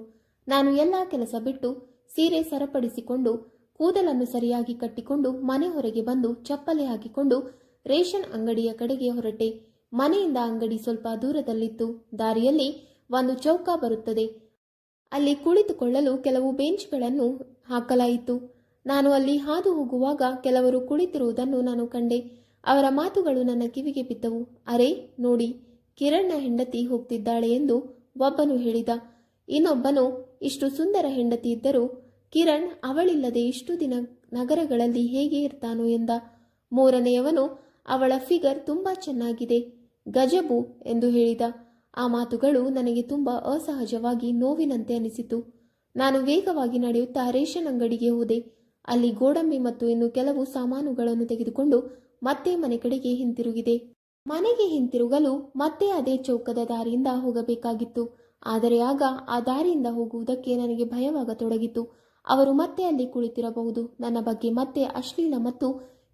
ನಾನು ಎಲ್ಲ ಕೆಲಸ ಬಿಟ್ಟು ಸೀರೆ ಸರಪಡಿಸಿಕೊಂಡು ಕೂದಲನ್ನು ಸರಿಯಾಗಿ ಕಟ್ಟಿಕೊಂಡು ಮನೆ ಹೊರಗೆ ಬಂದು ಚಪ್ಪಲಿ ಹಾಕಿಕೊಂಡು ರೇಷನ್ ಅಂಗಡಿಯ ಕಡೆಗೆ ಹೊರಟೆ. ಮನೆಯಿಂದ ಅಂಗಡಿ ಸ್ವಲ್ಪ ದೂರದಲ್ಲಿತ್ತು. ದಾರಿಯಲ್ಲಿ ಒಂದು ಚೌಕ ಬರುತ್ತದೆ. ಅಲ್ಲಿ ಕುಳಿತುಕೊಳ್ಳಲು ಕೆಲವು ಬೆಂಚ್ಗಳನ್ನು ಹಾಕಲಾಯಿತು. ನಾನು ಅಲ್ಲಿ ಹಾದು ಹೋಗುವಾಗ ಕೆಲವರು ಕುಳಿತಿರುವುದನ್ನು ನಾನು ಕಂಡೆ. ಅವರ ಮಾತುಗಳು ನನ್ನ ಕಿವಿಗೆ ಬಿದ್ದವು. ಅರೆ ನೋಡಿ, ಕಿರಣ್ನ ಹೆಂಡತಿ ಹೋಗ್ತಿದ್ದಾಳೆ ಎಂದು ಒಬ್ಬನು ಹೇಳಿದ. ಇನ್ನೊಬ್ಬನು, ಇಷ್ಟು ಸುಂದರ ಹೆಂಡತಿ ಇದ್ದರೂ ಕಿರಣ್ ಅವಳಿಲ್ಲದೆ ಇಷ್ಟು ದಿನ ನಗರಗಳಲ್ಲಿ ಹೇಗೆ ಇರ್ತಾನೋ ಎಂದ. ಮೂರನೆಯವನು, ಅವಳ ಫಿಗರ್ ತುಂಬಾ ಚೆನ್ನಾಗಿದೆ, ಗಜಬು ಎಂದು ಹೇಳಿದ. ಆ ಮಾತುಗಳು ನನಗೆ ತುಂಬ ಅಸಹಜವಾಗಿ ನೋವಿನಂತೆ ಅನಿಸಿತು. ನಾನು ವೇಗವಾಗಿ ನಡೆಯುತ್ತಾ ರೇಷನ್ ಅಂಗಡಿಗೆ ಹೋದೆ. ಅಲ್ಲಿ ಗೋಡಂಬಿ ಮತ್ತು ಇನ್ನು ಕೆಲವು ಸಾಮಾನುಗಳನ್ನು ತೆಗೆದುಕೊಂಡು ಮತ್ತೆ ಮನೆ ಕಡೆಗೆ ಹಿಂತಿರುಗಿದೆ. ಮನೆಗೆ ಹಿಂತಿರುಗಲು ಮತ್ತೆ ಅದೇ ಚೌಕದ ದಾರಿಯಿಂದ ಹೋಗಬೇಕಾಗಿತ್ತು. ಆದರೆ ಆಗ ಆ ದಾರಿಯಿಂದ ಹೋಗುವುದಕ್ಕೆ ನನಗೆ ಭಯವಾಗತೊಡಗಿತು. ಅವರು ಮತ್ತೆ ಅಲ್ಲಿ ಕುಳಿತಿರಬಹುದು, ನನ್ನ ಬಗ್ಗೆ ಮತ್ತೆ ಅಶ್ಲೀಲ ಮತ್ತು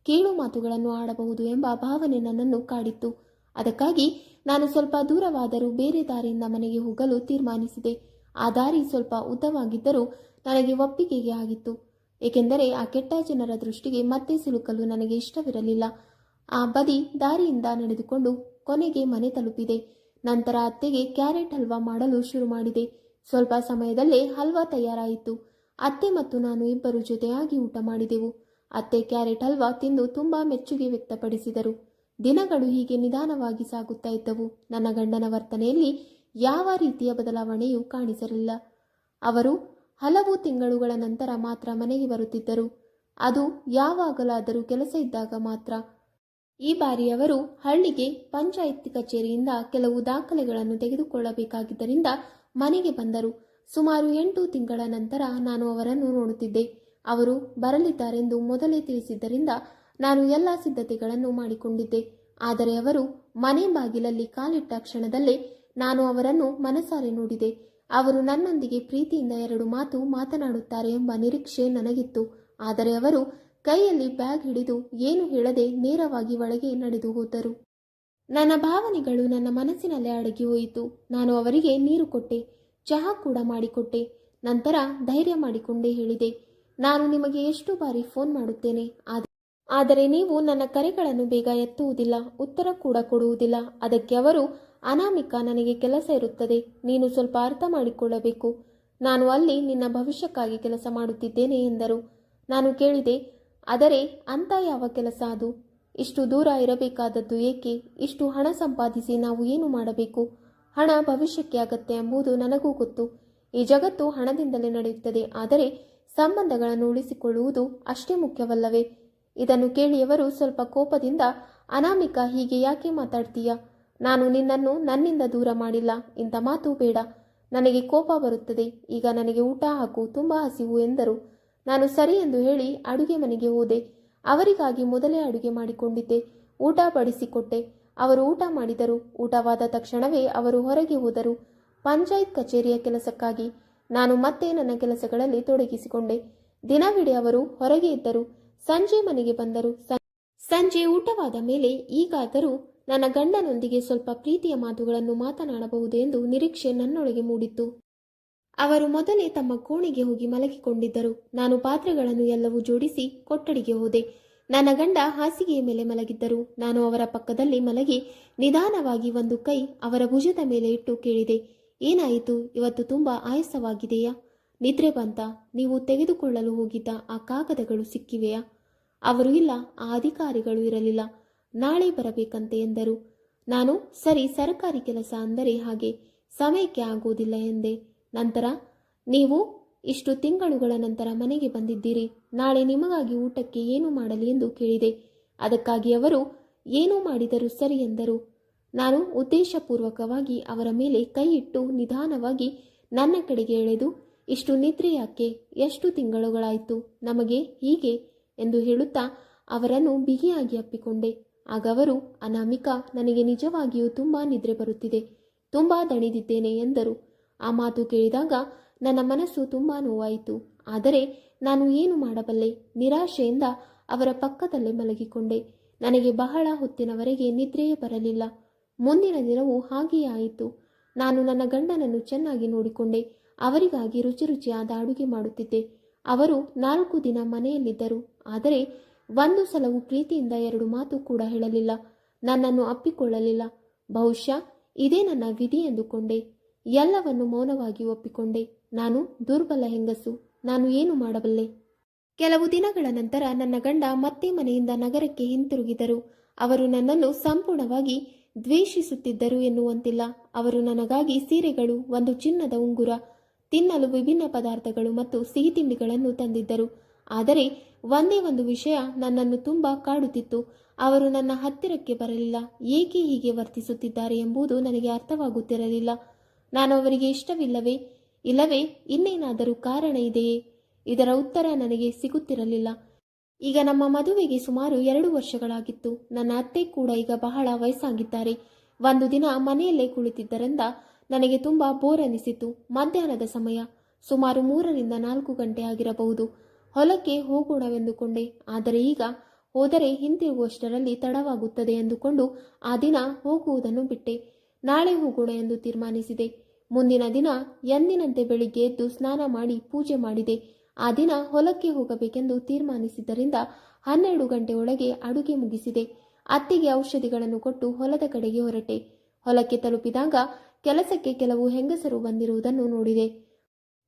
ಕೀಳು ಮಾತುಗಳನ್ನು ಆಡಬಹುದು ಎಂಬ ಭಾವನೆ ನನ್ನನ್ನು ಕಾಡಿತ್ತು. ಅದಕ್ಕಾಗಿ ನಾನು ಸ್ವಲ್ಪ ದೂರವಾದರೂ ಬೇರೆ ದಾರಿಯಿಂದ ಮನೆಗೆ ಹೋಗಲು ತೀರ್ಮಾನಿಸಿದೆ. ಆ ದಾರಿ ಸ್ವಲ್ಪ ಉದ್ದವಾಗಿದ್ದರೂ ನನಗೆ ಒಪ್ಪಿಗೆಗೆ ಆಗಿತ್ತು. ಏಕೆಂದರೆ ಆ ಕೆಟ್ಟ ಜನರ ದೃಷ್ಟಿಗೆ ಮತ್ತೆ ಸಿಲುಕಲು ನನಗೆ ಇಷ್ಟವಿರಲಿಲ್ಲ. ಆ ಬದಿ ದಾರಿಯಿಂದ ನಡೆದುಕೊಂಡು ಕೊನೆಗೆ ಮನೆ ತಲುಪಿದೆ. ನಂತರ ಅತ್ತೆಗೆ ಕ್ಯಾರೆಟ್ ಹಲ್ವಾ ಮಾಡಲು ಶುರು ಮಾಡಿದೆ. ಸ್ವಲ್ಪ ಸಮಯದಲ್ಲೇ ಹಲ್ವಾ ತಯಾರಾಯಿತು. ಅತ್ತೆ ಮತ್ತು ನಾನು ಇಬ್ಬರು ಜೊತೆಯಾಗಿ ಊಟ ಮಾಡಿದೆವು. ಅತ್ತೆ ಕ್ಯಾರೆಟ್ ಹಲ್ವಾ ತಿಂದು ತುಂಬಾ ಮೆಚ್ಚುಗೆ ವ್ಯಕ್ತಪಡಿಸಿದರು. ದಿನಗಳು ಹೀಗೆ ನಿಧಾನವಾಗಿ ಸಾಗುತ್ತಾ ಇದ್ದವು. ನನ್ನ ಗಂಡನ ವರ್ತನೆಯಲ್ಲಿ ಯಾವ ರೀತಿಯ ಬದಲಾವಣೆಯೂ ಕಾಣಿಸಲಿಲ್ಲ. ಅವರು ಹಲವು ತಿಂಗಳುಗಳ ನಂತರ ಮಾತ್ರ ಮನೆಗೆ ಬರುತ್ತಿದ್ದರು. ಅದು ಯಾವಾಗಲಾದರೂ ಕೆಲಸ ಇದ್ದಾಗ ಮಾತ್ರ. ಈ ಬಾರಿ ಅವರು ಹಳ್ಳಿಗೆ ಪಂಚಾಯತ್ ಕಚೇರಿಯಿಂದ ಕೆಲವು ದಾಖಲೆಗಳನ್ನು ತೆಗೆದುಕೊಳ್ಳಬೇಕಾಗಿದ್ದರಿಂದ ಮನೆಗೆ ಬಂದರು. ಸುಮಾರು 8 ತಿಂಗಳ ನಂತರ ನಾನು ಅವರನ್ನು ನೋಡುತ್ತಿದ್ದೆ. ಅವರು ಬರಲಿದ್ದಾರೆಂದು ಮೊದಲೇ ತಿಳಿಸಿದ್ದರಿಂದ ನಾನು ಎಲ್ಲ ಸಿದ್ಧತೆಗಳನ್ನು ಮಾಡಿಕೊಂಡಿದ್ದೆ. ಆದರೆ ಅವರು ಮನೆ ಬಾಗಿಲಲ್ಲಿ ಕಾಲಿಟ್ಟ ಕ್ಷಣದಲ್ಲೇ ನಾನು ಅವರನ್ನು ಮನಸಾರೆ ನೋಡಿದೆ. ಅವರು ನನ್ನೊಂದಿಗೆ ಪ್ರೀತಿಯಿಂದ 2 ಮಾತು ಮಾತನಾಡುತ್ತಾರೆ ಎಂಬ ನಿರೀಕ್ಷೆ ನನಗಿತ್ತು. ಆದರೆ ಅವರು ಕೈಯಲ್ಲಿ ಬ್ಯಾಗ್ ಹಿಡಿದು ಏನು ಹೇಳದೆ ನೇರವಾಗಿ ಒಳಗೆ ನಡೆದು ಹೋದರು. ನನ್ನ ಭಾವನೆಗಳು ನನ್ನ ಮನಸ್ಸಿನಲ್ಲೇ ಅಡಗಿ ಹೋಯಿತು. ನಾನು ಅವರಿಗೆ ನೀರು ಕೊಟ್ಟೆ, ಚಹಾ ಕೂಡ ಮಾಡಿಕೊಟ್ಟೆ. ನಂತರ ಧೈರ್ಯ ಮಾಡಿಕೊಂಡೇ ಹೇಳಿದೆ, ನಾನು ನಿಮಗೆ ಎಷ್ಟು ಬಾರಿ ಫೋನ್ ಮಾಡುತ್ತೇನೆ, ಆದರೆ ನೀವು ನನ್ನ ಕರೆಗಳನ್ನು ಬೇಗ ಎತ್ತುವುದಿಲ್ಲ, ಉತ್ತರ ಕೂಡ ಕೊಡುವುದಿಲ್ಲ. ಅದಕ್ಕೆ ಅವರು, ಅನಾಮಿಕಾ, ನನಗೆ ಕೆಲಸ ಇರುತ್ತದೆ, ನೀನು ಸ್ವಲ್ಪ ಅರ್ಥ ಮಾಡಿಕೊಳ್ಳಬೇಕು. ನಾನು ಅಲ್ಲಿ ನಿನ್ನ ಭವಿಷ್ಯಕ್ಕಾಗಿ ಕೆಲಸ ಮಾಡುತ್ತಿದ್ದೇನೆ ಎಂದರು. ನಾನು ಕೇಳಿದೆ, ಆದರೆ ಅಂತ ಯಾವ ಕೆಲಸ ಅದು? ಇಷ್ಟು ದೂರ ಇರಬೇಕಾದದ್ದು ಏಕೆ? ಇಷ್ಟು ಹಣ ಸಂಪಾದಿಸಿ ನಾವು ಏನು ಮಾಡಬೇಕು? ಹಣ ಭವಿಷ್ಯಕ್ಕೆ ಅಗತ್ಯ ಎಂಬುದು ನನಗೂ ಗೊತ್ತು. ಈ ಜಗತ್ತು ಹಣದಿಂದಲೇ ನಡೆಯುತ್ತದೆ. ಆದರೆ ಸಂಬಂಧಗಳನ್ನು ಉಳಿಸಿಕೊಳ್ಳುವುದು ಅಷ್ಟೇ ಮುಖ್ಯವಲ್ಲವೇ? ಇದನ್ನು ಕೇಳಿಯವರು ಸ್ವಲ್ಪ ಕೋಪದಿಂದ, ಅನಾಮಿಕಾ, ಹೀಗೆ ಯಾಕೆ ಮಾತಾಡ್ತೀಯ? ನಾನು ನಿನ್ನನ್ನು ನನ್ನಿಂದ ದೂರ ಮಾಡಿಲ್ಲ. ಇಂಥ ಮಾತು ಬೇಡ, ನನಗೆ ಕೋಪ ಬರುತ್ತದೆ. ಈಗ ನನಗೆ ಊಟ ಹಾಕು, ತುಂಬ ಹಸಿವು ಎಂದರು. ನಾನು ಸರಿ ಎಂದು ಹೇಳಿ ಅಡುಗೆ ಮನೆಗೆ ಹೋದೆ. ಅವರಿಗಾಗಿ ಮೊದಲೇ ಅಡುಗೆ ಮಾಡಿಕೊಂಡಿದ್ದೆ. ಊಟ ಬಡಿಸಿಕೊಟ್ಟೆ. ಅವರು ಊಟ ಮಾಡಿದರು. ಊಟವಾದ ತಕ್ಷಣವೇ ಅವರು ಹೊರಗೆ ಹೋದರು, ಪಂಚಾಯತ್ ಕಚೇರಿಯ ಕೆಲಸಕ್ಕಾಗಿ. ನಾನು ಮತ್ತೆ ನನ್ನ ಕೆಲಸಗಳಲ್ಲಿ ತೊಡಗಿಸಿಕೊಂಡೆ. ದಿನವಿಡೀ ಅವರು ಹೊರಗೆ ಇದ್ದರು. ಸಂಜೆ ಮನೆಗೆ ಬಂದರು. ಸಂಜೆ ಊಟವಾದ ಮೇಲೆ ಈಗಾದರೂ ನನ್ನ ಗಂಡನೊಂದಿಗೆ ಸ್ವಲ್ಪ ಪ್ರೀತಿಯ ಮಾತುಗಳನ್ನು ಮಾತನಾಡಬಹುದು ಎಂದು ನಿರೀಕ್ಷೆ ನನ್ನೊಳಗೆ ಮೂಡಿತ್ತು. ಅವರು ಮೊದಲೇ ತಮ್ಮ ಕೋಣೆಗೆ ಹೋಗಿ ಮಲಗಿಕೊಂಡಿದ್ದರು. ನಾನು ಪಾತ್ರೆಗಳನ್ನು ಎಲ್ಲವೂ ಜೋಡಿಸಿ ಕೊಠಡಿಗೆ ಹೋದೆ. ನನ್ನ ಗಂಡ ಹಾಸಿಗೆಯ ಮೇಲೆ ಮಲಗಿದ್ದರು. ನಾನು ಅವರ ಪಕ್ಕದಲ್ಲಿ ಮಲಗಿ ನಿಧಾನವಾಗಿ ಒಂದು ಕೈ ಅವರ ಭುಜದ ಮೇಲೆ ಇಟ್ಟು ಕೇಳಿದೆ, ಏನಾಯಿತು? ಇವತ್ತು ತುಂಬ ಆಯಾಸವಾಗಿದೆಯಾ? ನಿದ್ರೆ ಬಂತ? ನೀವು ತೆಗೆದುಕೊಳ್ಳಲು ಹೋಗಿದ್ದ ಆ ಕಾಗದಗಳು ಸಿಕ್ಕಿವೆಯಾ? ಅವರು ಇಲ್ಲ, ಆ ಅಧಿಕಾರಿಗಳು ಇರಲಿಲ್ಲ, ನಾಳೆ ಬರಬೇಕಂತೆ ಎಂದರು. ನಾನು ಸರಿ, ಸರ್ಕಾರಿ ಕೆಲಸ ಅಂದರೆ ಹಾಗೆ, ಸಮಯಕ್ಕೆ ಆಗೋದಿಲ್ಲ ಎಂದೆ. ನಂತರ ನೀವು ಇಷ್ಟು ತಿಂಗಳುಗಳ ನಂತರ ಮನೆಗೆ ಬಂದಿದ್ದೀರಿ, ನಾಳೆ ನಿಮಗಾಗಿ ಊಟಕ್ಕೆ ಏನು ಮಾಡಲಿ ಎಂದು ಕೇಳಿದೆ. ಅದಕ್ಕಾಗಿ ಅವರು ಏನೂ ಮಾಡಿದರೂ ಸರಿ ಎಂದರು. ನಾನು ಉದ್ದೇಶಪೂರ್ವಕವಾಗಿ ಅವರ ಮೇಲೆ ಕೈ ಇಟ್ಟು ನಿಧಾನವಾಗಿ ನನ್ನ ಕಡೆಗೆ ಎಳೆದು, ಇಷ್ಟು ನಿದ್ರೆ ಯಾಕೆ? ಎಷ್ಟು ತಿಂಗಳುಗಳಾಯಿತು ನಮಗೆ ಹೀಗೆ ಎಂದು ಹೇಳುತ್ತಾ ಅವರನ್ನು ಬಿಗಿಯಾಗಿ ಅಪ್ಪಿಕೊಂಡೆ. ಆಗ ಅವರು, ಅನಾಮಿಕಾ, ನನಗೆ ನಿಜವಾಗಿಯೂ ತುಂಬ ನಿದ್ರೆ ಬರುತ್ತಿದೆ, ತುಂಬ ದಣಿದಿದ್ದೇನೆ ಎಂದರು. ಆ ಮಾತು ಕೇಳಿದಾಗ ನನ್ನ ಮನಸ್ಸು ತುಂಬ ನೋವಾಯಿತು. ಆದರೆ ನಾನು ಏನು ಮಾಡಬಲ್ಲೆ? ನಿರಾಶೆಯಿಂದ ಅವರ ಪಕ್ಕದಲ್ಲೇ ಮಲಗಿಕೊಂಡೆ. ನನಗೆ ಬಹಳ ಹೊತ್ತಿನವರೆಗೆ ನಿದ್ರೆಯೇ ಬರಲಿಲ್ಲ. ಮುಂದಿನ ದಿನವೂ ಹಾಗೆಯೇ ಆಯಿತು. ನಾನು ನನ್ನ ಗಂಡನನ್ನು ಚೆನ್ನಾಗಿ ನೋಡಿಕೊಂಡೆ. ಅವರಿಗಾಗಿ ರುಚಿ ರುಚಿಯಾದ ಅಡುಗೆ ಮಾಡುತ್ತಿದ್ದೆ. ಅವರು 4 ದಿನ ಮನೆಯಲ್ಲಿದ್ದರು. ಆದರೆ ಒಂದು ಸಲವೂ ಪ್ರೀತಿಯಿಂದ 2 ಮಾತು ಕೂಡ ಹೇಳಲಿಲ್ಲ, ನನ್ನನ್ನು ಅಪ್ಪಿಕೊಳ್ಳಲಿಲ್ಲ. ಬಹುಶಃ ಇದೇ ನನ್ನ ವಿಧಿ ಎಂದುಕೊಂಡೆ. ಎಲ್ಲವನ್ನು ಮೌನವಾಗಿ ಒಪ್ಪಿಕೊಂಡೆ. ನಾನು ದುರ್ಬಲ ಹೆಂಗಸು, ನಾನು ಏನು ಮಾಡಬಲ್ಲೆ? ಕೆಲವು ದಿನಗಳ ನಂತರ ನನ್ನ ಗಂಡ ಮತ್ತೆ ಮನೆಯಿಂದ ನಗರಕ್ಕೆ ಹಿಂತಿರುಗಿದರು. ಅವರು ನನ್ನನ್ನು ಸಂಪೂರ್ಣವಾಗಿ ದ್ವೇಷಿಸುತ್ತಿದ್ದರು ಎನ್ನುವಂತಿಲ್ಲ. ಅವರು ನನಗಾಗಿ ಸೀರೆಗಳು, ಒಂದು ಚಿನ್ನದ ಉಂಗುರ, ತಿನ್ನಲು ವಿಭಿನ್ನ ಪದಾರ್ಥಗಳು ಮತ್ತು ಸಿಹಿ ತಿಂಡಿಗಳನ್ನು ತಂದಿದ್ದರು. ಆದರೆ ಒಂದೇ ಒಂದು ವಿಷಯ ನನ್ನನ್ನು ತುಂಬ ಕಾಡುತ್ತಿತ್ತು. ಅವರು ನನ್ನ ಹತ್ತಿರಕ್ಕೆ ಬರಲಿಲ್ಲ. ಏಕೆ ಹೀಗೆ ವರ್ತಿಸುತ್ತಿದ್ದಾರೆ ಎಂಬುದು ನನಗೆ ಅರ್ಥವಾಗುತ್ತಿರಲಿಲ್ಲ. ನಾನು ಅವರಿಗೆ ಇಷ್ಟವಿಲ್ಲವೇ, ಇಲ್ಲವೇ ಇನ್ನೇನಾದರೂ ಕಾರಣ ಇದೆಯೇ? ಇದರ ಉತ್ತರ ನನಗೆ ಸಿಗುತ್ತಿರಲಿಲ್ಲ. ಈಗ ನಮ್ಮ ಮದುವೆಗೆ ಸುಮಾರು 2 ವರ್ಷಗಳಾಗಿತ್ತು. ನನ್ನ ಅತ್ತೆ ಕೂಡ ಈಗ ಬಹಳ ವಯಸ್ಸಾಗಿದ್ದಾರೆ. ಒಂದು ದಿನ ಮನೆಯಲ್ಲೇ ಕುಳಿತಿದ್ದರಿಂದ ನನಗೆ ತುಂಬ ಬೋರ್ ಅನಿಸಿತು. ಮಧ್ಯಾಹ್ನದ ಸಮಯ, ಸುಮಾರು 3ರಿಂದ 4 ಗಂಟೆ ಆಗಿರಬಹುದು. ಹೊಲಕ್ಕೆ ಹೋಗೋಣವೆಂದುಕೊಂಡೆ. ಆದರೆ ಈಗ ಹೋದರೆ ಹಿಂತಿರುಗುವಷ್ಟರಲ್ಲಿ ತಡವಾಗುತ್ತದೆ ಎಂದುಕೊಂಡು ಆ ದಿನ ಹೋಗುವುದನ್ನು ಬಿಟ್ಟೆ. ನಾಳೆ ಹೋಗೋಣ ಎಂದು ತೀರ್ಮಾನಿಸಿದೆ. ಮುಂದಿನ ದಿನ ಎಂದಿನಂತೆ ಬೆಳಿಗ್ಗೆ ಎದ್ದು ಸ್ನಾನ ಮಾಡಿ ಪೂಜೆ ಮಾಡಿದೆ. ಆ ದಿನ ಹೊಲಕ್ಕೆ ಹೋಗಬೇಕೆಂದು ತೀರ್ಮಾನಿಸಿದ್ದರಿಂದ 12 ಗಂಟೆ ಒಳಗೆ ಅಡುಗೆ ಮುಗಿಸಿದೆ. ಅತ್ತಿಗೆ ಔಷಧಿಗಳನ್ನು ಕೊಟ್ಟು ಹೊಲದ ಕಡೆಗೆ ಹೊರಟೆ. ಹೊಲಕ್ಕೆ ತಲುಪಿದಾಗ ಕೆಲಸಕ್ಕೆ ಕೆಲವು ಹೆಂಗಸರು ಬಂದಿರುವುದನ್ನು ನೋಡಿದೆ.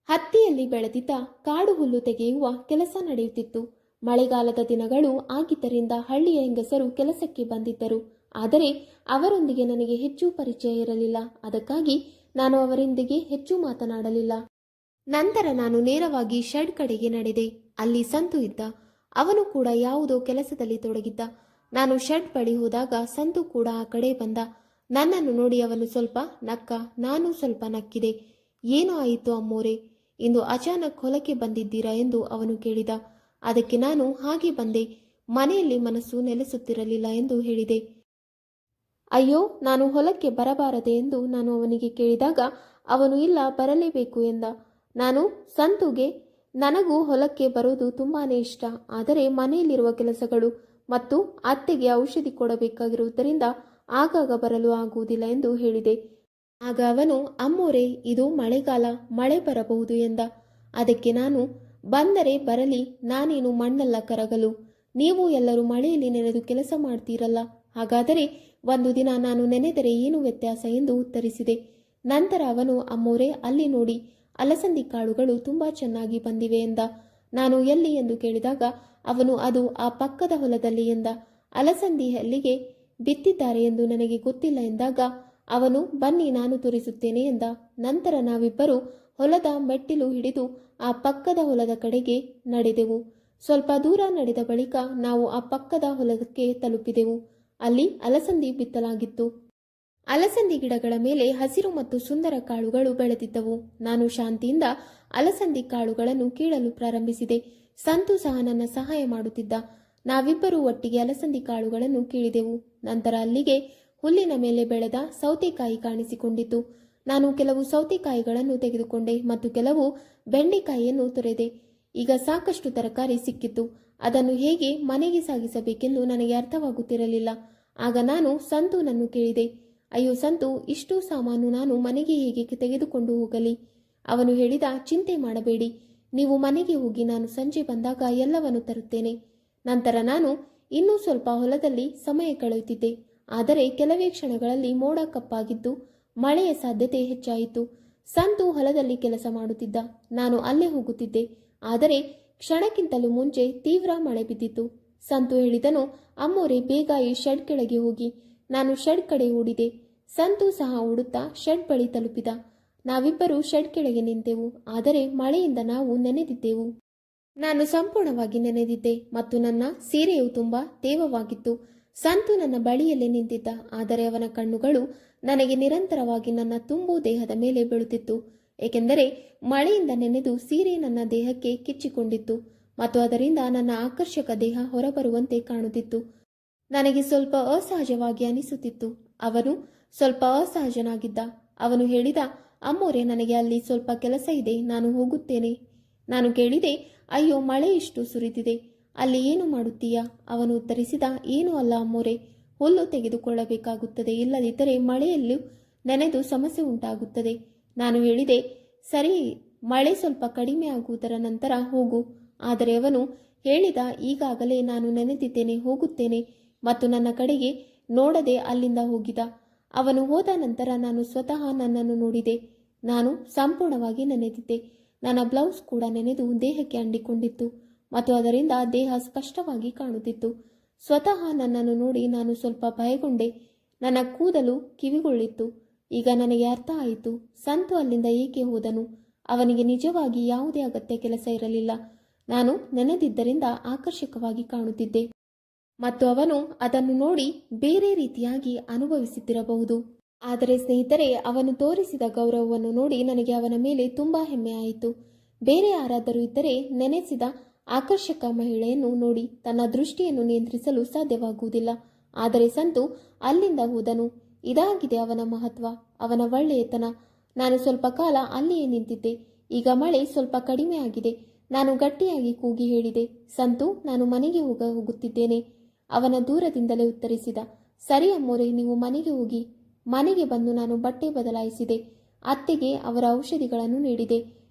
ಹತ್ತಿಯಲ್ಲಿ ಬೆಳೆದಿದ್ದ ಕಾಡು ಹುಲ್ಲು ತೆಗೆಯುವ ಕೆಲಸ ನಡೆಯುತ್ತಿತ್ತು. ಮಳೆಗಾಲದ ದಿನಗಳು ಆಗಿದ್ದರಿಂದ ಹಳ್ಳಿಯ ಹೆಂಗಸರು ಕೆಲಸಕ್ಕೆ ಬಂದಿದ್ದರು. ಆದರೆ ಅವರೊಂದಿಗೆ ನನಗೆ ಹೆಚ್ಚು ಪರಿಚಯ ಇರಲಿಲ್ಲ. ಅದಕ್ಕಾಗಿ ನಾನು ಅವರೊಂದಿಗೆ ಹೆಚ್ಚು ಮಾತನಾಡಲಿಲ್ಲ. ನಂತರ ನಾನು ನೇರವಾಗಿ ಶೆಡ್ ಕಡೆಗೆ ನಡೆದೆ. ಅಲ್ಲಿ ಸಂತು ಇದ್ದ. ಅವನು ಕೂಡ ಯಾವುದೋ ಕೆಲಸದಲ್ಲಿ ತೊಡಗಿದ್ದ. ನಾನು ಶೆಡ್ ಬಳಿ ಹೋದಾಗ ಸಂತು ಕೂಡ ಆ ಕಡೆ ಬಂದ. ನನ್ನನ್ನು ನೋಡಿ ಅವನು ಸ್ವಲ್ಪ ನಕ್ಕ. ನಾನು ಸ್ವಲ್ಪ ನಕ್ಕಿದೆ. ಏನೋ ಆಯಿತು ಅಮ್ಮೋರೆ, ಇಂದು ಅಚಾನಕ್ ಹೊಲಕ್ಕೆ ಬಂದಿದ್ದೀರಾ ಎಂದು ಅವನು ಕೇಳಿದ. ಅದಕ್ಕೆ ನಾನು ಹಾಗೆ ಬಂದೆ, ಮನೆಯಲ್ಲಿ ಮನಸ್ಸು ನೆಲೆಸುತ್ತಿರಲಿಲ್ಲ ಎಂದು ಹೇಳಿದೆ. ಅಯ್ಯೋ, ನಾನು ಹೊಲಕ್ಕೆ ಬರಬಾರದೆ ಎಂದು ನಾನು ಅವನಿಗೆ ಕೇಳಿದಾಗ ಅವನು ಇಲ್ಲ, ಬರಲೇಬೇಕು ಎಂದ. ನಾನು ಸಂತುಗೆ, ನನಗೂ ಹೊಲಕ್ಕೆ ಬರೋದು ತುಂಬಾನೇ ಇಷ್ಟ, ಆದರೆ ಮನೆಯಲ್ಲಿರುವ ಕೆಲಸಗಳು ಮತ್ತು ಅತ್ತೆಗೆ ಔಷಧಿ ಕೊಡಬೇಕಾಗಿರುವುದರಿಂದ ಆಗಾಗ ಬರಲು ಆಗುವುದಿಲ್ಲ ಎಂದು ಹೇಳಿದೆ. ಆಗ ಅವನು, ಅಮ್ಮೋರೆ, ಇದು ಮಳೆಗಾಲ, ಮಳೆ ಬರಬಹುದು ಎಂದ. ಅದಕ್ಕೆ ನಾನು, ಬಂದರೆ ಬರಲಿ, ನಾನೇನು ಮಣ್ಣಲ್ಲ ಕರಗಲು. ನೀವು ಎಲ್ಲರೂ ಮಳೆಯಲ್ಲಿ ನೆನೆದು ಕೆಲಸ ಮಾಡ್ತೀರಲ್ಲ, ಹಾಗಾದರೆ ಒಂದು ದಿನ ನಾನು ನೆನೆದರೆ ಏನು ವ್ಯತ್ಯಾಸ ಎಂದು ಉತ್ತರಿಸಿದೆ. ನಂತರ ಅವನು, ಅಮ್ಮೋರೆ, ಅಲ್ಲಿ ನೋಡಿ, ಅಲಸಂದಿ ಕಾಳುಗಳು ತುಂಬ ಚೆನ್ನಾಗಿ ಬಂದಿವೆ ಎಂದ. ನಾನು ಎಲ್ಲಿ ಎಂದು ಕೇಳಿದಾಗ ಅವನು, ಅದು ಆ ಪಕ್ಕದ ಹೊಲದಲ್ಲಿ ಎಂದ. ಅಲಸಂದಿ ಎಲ್ಲಿಗೆ ಬಿತ್ತಿದ್ದಾರೆ ಎಂದು ನನಗೆ ಗೊತ್ತಿಲ್ಲ ಎಂದಾಗ ಅವನು, ಬನ್ನಿ ನಾನು ತೋರಿಸುತ್ತೇನೆ ಎಂದ. ನಂತರ ನಾವಿಬ್ಬರು ಹೊಲದ ಮೆಟ್ಟಿಲು ಹಿಡಿದು ಆ ಪಕ್ಕದ ಹೊಲದ ಕಡೆಗೆ ನಡೆದೆವು. ಸ್ವಲ್ಪ ದೂರ ನಡೆದ ಬಳಿಕ ನಾವು ಆ ಪಕ್ಕದ ಹೊಲಕ್ಕೆ ತಲುಪಿದೆವು. ಅಲ್ಲಿ ಅಲಸಂದಿ ಬಿತ್ತಲಾಗಿತ್ತು. ಅಲಸಂದಿ ಗಿಡಗಳ ಮೇಲೆ ಹಸಿರು ಮತ್ತು ಸುಂದರ ಕಾಳುಗಳು ಬೆಳೆದಿದ್ದವು. ನಾನು ಶಾಂತಿಯಿಂದ ಅಲಸಂದಿ ಕಾಳುಗಳನ್ನು ಕೀಳಲು ಪ್ರಾರಂಭಿಸಿದೆ. ಸಂತು ಸಹ ನನ್ನ ಸಹಾಯ ಮಾಡುತ್ತಿದ್ದ. ನಾವಿಬ್ಬರೂ ಒಟ್ಟಿಗೆ ಅಲಸಂದಿ ಕಾಳುಗಳನ್ನು ಕೀಳಿದೆವು. ನಂತರ ಅಲ್ಲಿಗೆ ಹುಲ್ಲಿನ ಮೇಲೆ ಬೆಳೆದ ಸೌತೆಕಾಯಿ ಕಾಣಿಸಿಕೊಂಡಿತು. ನಾನು ಕೆಲವು ಸೌತೆಕಾಯಿಗಳನ್ನು ತೆಗೆದುಕೊಂಡೆ ಮತ್ತು ಕೆಲವು ಬೆಂಡೆಕಾಯಿಯನ್ನು ತೊರೆದೆ. ಈಗ ಸಾಕಷ್ಟು ತರಕಾರಿ ಸಿಕ್ಕಿತ್ತು. ಅದನ್ನು ಹೇಗೆ ಮನೆಗೆ ಸಾಗಿಸಬೇಕೆಂದು ನನಗೆ ಅರ್ಥವಾಗುತ್ತಿರಲಿಲ್ಲ. ಆಗ ನಾನು ಸಂತುನನ್ನು ಕೇಳಿದೆ, ಅಯ್ಯೋ ಸಂತು, ಇಷ್ಟು ಸಾಮಾನು ನಾನು ಮನೆಗೆ ಹೇಗೆ ತೆಗೆದುಕೊಂಡು ಹೋಗಲಿ? ಅವನು ಹೇಳಿದ, ಚಿಂತೆ ಮಾಡಬೇಡಿ, ನೀವು ಮನೆಗೆ ಹೋಗಿ, ನಾನು ಸಂಜೆ ಬಂದಾಗ ಎಲ್ಲವನ್ನು ತರುತ್ತೇನೆ. ನಂತರ ನಾನು ಇನ್ನೂ ಸ್ವಲ್ಪ ಹೊಲದಲ್ಲಿ ಸಮಯ ಕಳೆಯುತ್ತಿದ್ದೆ. ಆದರೆ ಕೆಲವೇ ಕ್ಷಣಗಳಲ್ಲಿ ಮೋಡ ಕಪ್ಪಾಗಿದ್ದು ಮಳೆಯ ಸಾಧ್ಯತೆ ಹೆಚ್ಚಾಯಿತು. ಸಂತು ಹೊಲದಲ್ಲಿ ಕೆಲಸ ಮಾಡುತ್ತಿದ್ದ. ನಾನು ಅಲ್ಲೇ ಹೋಗುತ್ತಿದ್ದೆ. ಆದರೆ ಕ್ಷಣಕ್ಕಿಂತಲೂ ಮುಂಚೆ ತೀವ್ರ ಮಳೆ ಬಿದ್ದಿತು. ಸಂತು ಹೇಳಿದನು, ಅಮ್ಮೋರೆ, ಬೇಗ ಈ ಶೆಡ್ ಕೆಳಗೆ ಹೋಗಿ. ನಾನು ಶೆಡ್ ಕಡೆ ಓಡಿದೆ. ಸಂತು ಸಹ ಓಡುತ್ತಾ ಶೆಡ್ ಬಳಿ ತಲುಪಿದ. ನಾವಿಬ್ಬರು ಶೆಡ್ ಕೆಳಗೆ ನಿಂತೆವು. ಆದರೆ ಮಳೆಯಿಂದ ನಾವು ನೆನೆದಿದ್ದೆವು. ನಾನು ಸಂಪೂರ್ಣವಾಗಿ ನೆನೆದಿದ್ದೆ ಮತ್ತು ನನ್ನ ಸೀರೆಯು ತುಂಬಾ ತೇವವಾಗಿತ್ತು. ಸಂತು ನನ್ನ ಬಳಿಯಲ್ಲೇ ನಿಂತಿದ್ದ. ಆದರೆ ಅವನ ಕಣ್ಣುಗಳು ನನಗೆ ನಿರಂತರವಾಗಿ ನನ್ನ ತುಂಬು ದೇಹದ ಮೇಲೆ ಬೀಳುತ್ತಿತ್ತು. ಏಕೆಂದರೆ ಮಳೆಯಿಂದ ನೆನೆದು ಸೀರೆ ನನ್ನ ದೇಹಕ್ಕೆ ಕಿಚ್ಚಿಕೊಂಡಿತ್ತು ಮತ್ತು ಅದರಿಂದ ನನ್ನ ಆಕರ್ಷಕ ದೇಹ ಹೊರಬರುವಂತೆ ಕಾಣುತ್ತಿತ್ತು. ನನಗೆ ಸ್ವಲ್ಪ ಅಸಹಜವಾಗಿ ಅನಿಸುತ್ತಿತ್ತು. ಅವನು ಸ್ವಲ್ಪ ಅಸಹಜನಾಗಿದ್ದ. ಅವನು ಹೇಳಿದ, ಅಮ್ಮೋರೆ, ನನಗೆ ಅಲ್ಲಿ ಸ್ವಲ್ಪ ಕೆಲಸ ಇದೆ, ನಾನು ಹೋಗುತ್ತೇನೆ. ನಾನು ಕೇಳಿದೆ, ಅಯ್ಯೋ, ಮಳೆ ಇಷ್ಟು ಸುರಿದಿದೆ, ಅಲ್ಲಿ ಏನು ಮಾಡುತ್ತೀಯಾ? ಅವನು ಉತ್ತರಿಸಿದ, ಏನೂ ಅಲ್ಲ ಅಮ್ಮೋರೆ, ಹುಲ್ಲು ತೆಗೆದುಕೊಳ್ಳಬೇಕಾಗುತ್ತದೆ, ಇಲ್ಲದಿದ್ದರೆ ಮಳೆಯಲ್ಲೂ ನೆನೆದು ಸಮಸ್ಯೆ ಉಂಟಾಗುತ್ತದೆ. ನಾನು ಹೇಳಿದೆ, ಸರಿ, ಮಳೆ ಸ್ವಲ್ಪ ಕಡಿಮೆ ಆಗುವುದರ ನಂತರ ಹೋಗು. ಆದರೆ ಅವನು ಹೇಳಿದ, ಈಗಾಗಲೇ ನಾನು ನೆನೆದಿದ್ದೇನೆ, ಹೋಗುತ್ತೇನೆ, ಮತ್ತು ನನ್ನ ಕಡೆಗೆ ನೋಡದೆ ಅಲ್ಲಿಂದ ಹೋಗಿದ. ಅವನು ಹೋದ ನಂತರ ನಾನು ಸ್ವತಃ ನನ್ನನ್ನು ನೋಡಿದೆ. ನಾನು ಸಂಪೂರ್ಣವಾಗಿ ನೆನೆದಿದ್ದೆ. ನನ್ನ ಬ್ಲೌಸ್ ಕೂಡ ನೆನೆದು ದೇಹಕ್ಕೆ ಅಂಟಿಕೊಂಡಿತ್ತು ಮತ್ತು ಅದರಿಂದ ದೇಹ ಸ್ಪಷ್ಟವಾಗಿ ಕಾಣುತ್ತಿತ್ತು. ಸ್ವತಃ ನನ್ನನ್ನು ನೋಡಿ ನಾನು ಸ್ವಲ್ಪ ಭಯಗೊಂಡೆ. ನನ್ನ ಕೂದಲು ಕಿವಿಗೊಳ್ಳಿತ್ತು. ಈಗ ನನಗೆ ಅರ್ಥ ಆಯಿತು, ಸಂತು ಅಲ್ಲಿಂದ ಏಕೆ ಹೋದನು. ಅವನಿಗೆ ನಿಜವಾಗಿ ಯಾವುದೇ ಅಗತ್ಯ ಕೆಲಸ ಇರಲಿಲ್ಲ. ನಾನು ನೆನೆದಿದ್ದರಿಂದ ಆಕರ್ಷಕವಾಗಿ ಕಾಣುತ್ತಿದ್ದೆ ಮತ್ತು ಅವನು ಅದನ್ನು ನೋಡಿ ಬೇರೆ ರೀತಿಯಾಗಿ ಅನುಭವಿಸುತ್ತಿರಬಹುದು. ಆದರೆ ಸ್ನೇಹಿತರೆ, ಅವನು ತೋರಿಸಿದ ಗೌರವವನ್ನು ನೋಡಿ ನನಗೆ ಅವನ ಮೇಲೆ ತುಂಬಾ ಹೆಮ್ಮೆ ಆಯಿತು. ಬೇರೆ ಯಾರಾದರೂ ಇದ್ದರೆ ನೆನೆಸಿದ ಆಕರ್ಷಕ ಮಹಿಳೆಯನ್ನು ನೋಡಿ ತನ್ನ ದೃಷ್ಟಿಯನ್ನು ನಿಯಂತ್ರಿಸಲು ಸಾಧ್ಯವಾಗುವುದಿಲ್ಲ. ಆದರೆ ಸಂತು ಅಲ್ಲಿಂದ ಹೋದನು. ಇದಾಗಿದೆ ಅವನ ಮಹತ್ವ, ಅವನ ಒಳ್ಳೆಯತನ. ನಾನು ಸ್ವಲ್ಪ ಕಾಲ ಅಲ್ಲಿಯೇ ನಿಂತಿದ್ದೆ. ಈಗ ಮಳೆ ಸ್ವಲ್ಪ ಕಡಿಮೆ ಆಗಿದೆ. ನಾನು ಗಟ್ಟಿಯಾಗಿ ಕೂಗಿ ಹೇಳಿದೆ, ಸಂತು, ನಾನು ಮನೆಗೆ ಹೋಗುತ್ತಿದ್ದೇನೆ. ಅವನ ದೂರದಿಂದಲೇ ಉತ್ತರಿಸಿದ, ಸರಿ ಅಮ್ಮೋರೆ, ನೀವು ಮನೆಗೆ ಹೋಗಿ. ಮನೆಗೆ ಬಂದು ನಾನು ಬಟ್ಟೆ ಬದಲಾಯಿಸಿದೆ. ಅತ್ತೆಗೆ ಅವರ ಔಷಧಿಗಳನ್ನು ನೀಡಿದೆ.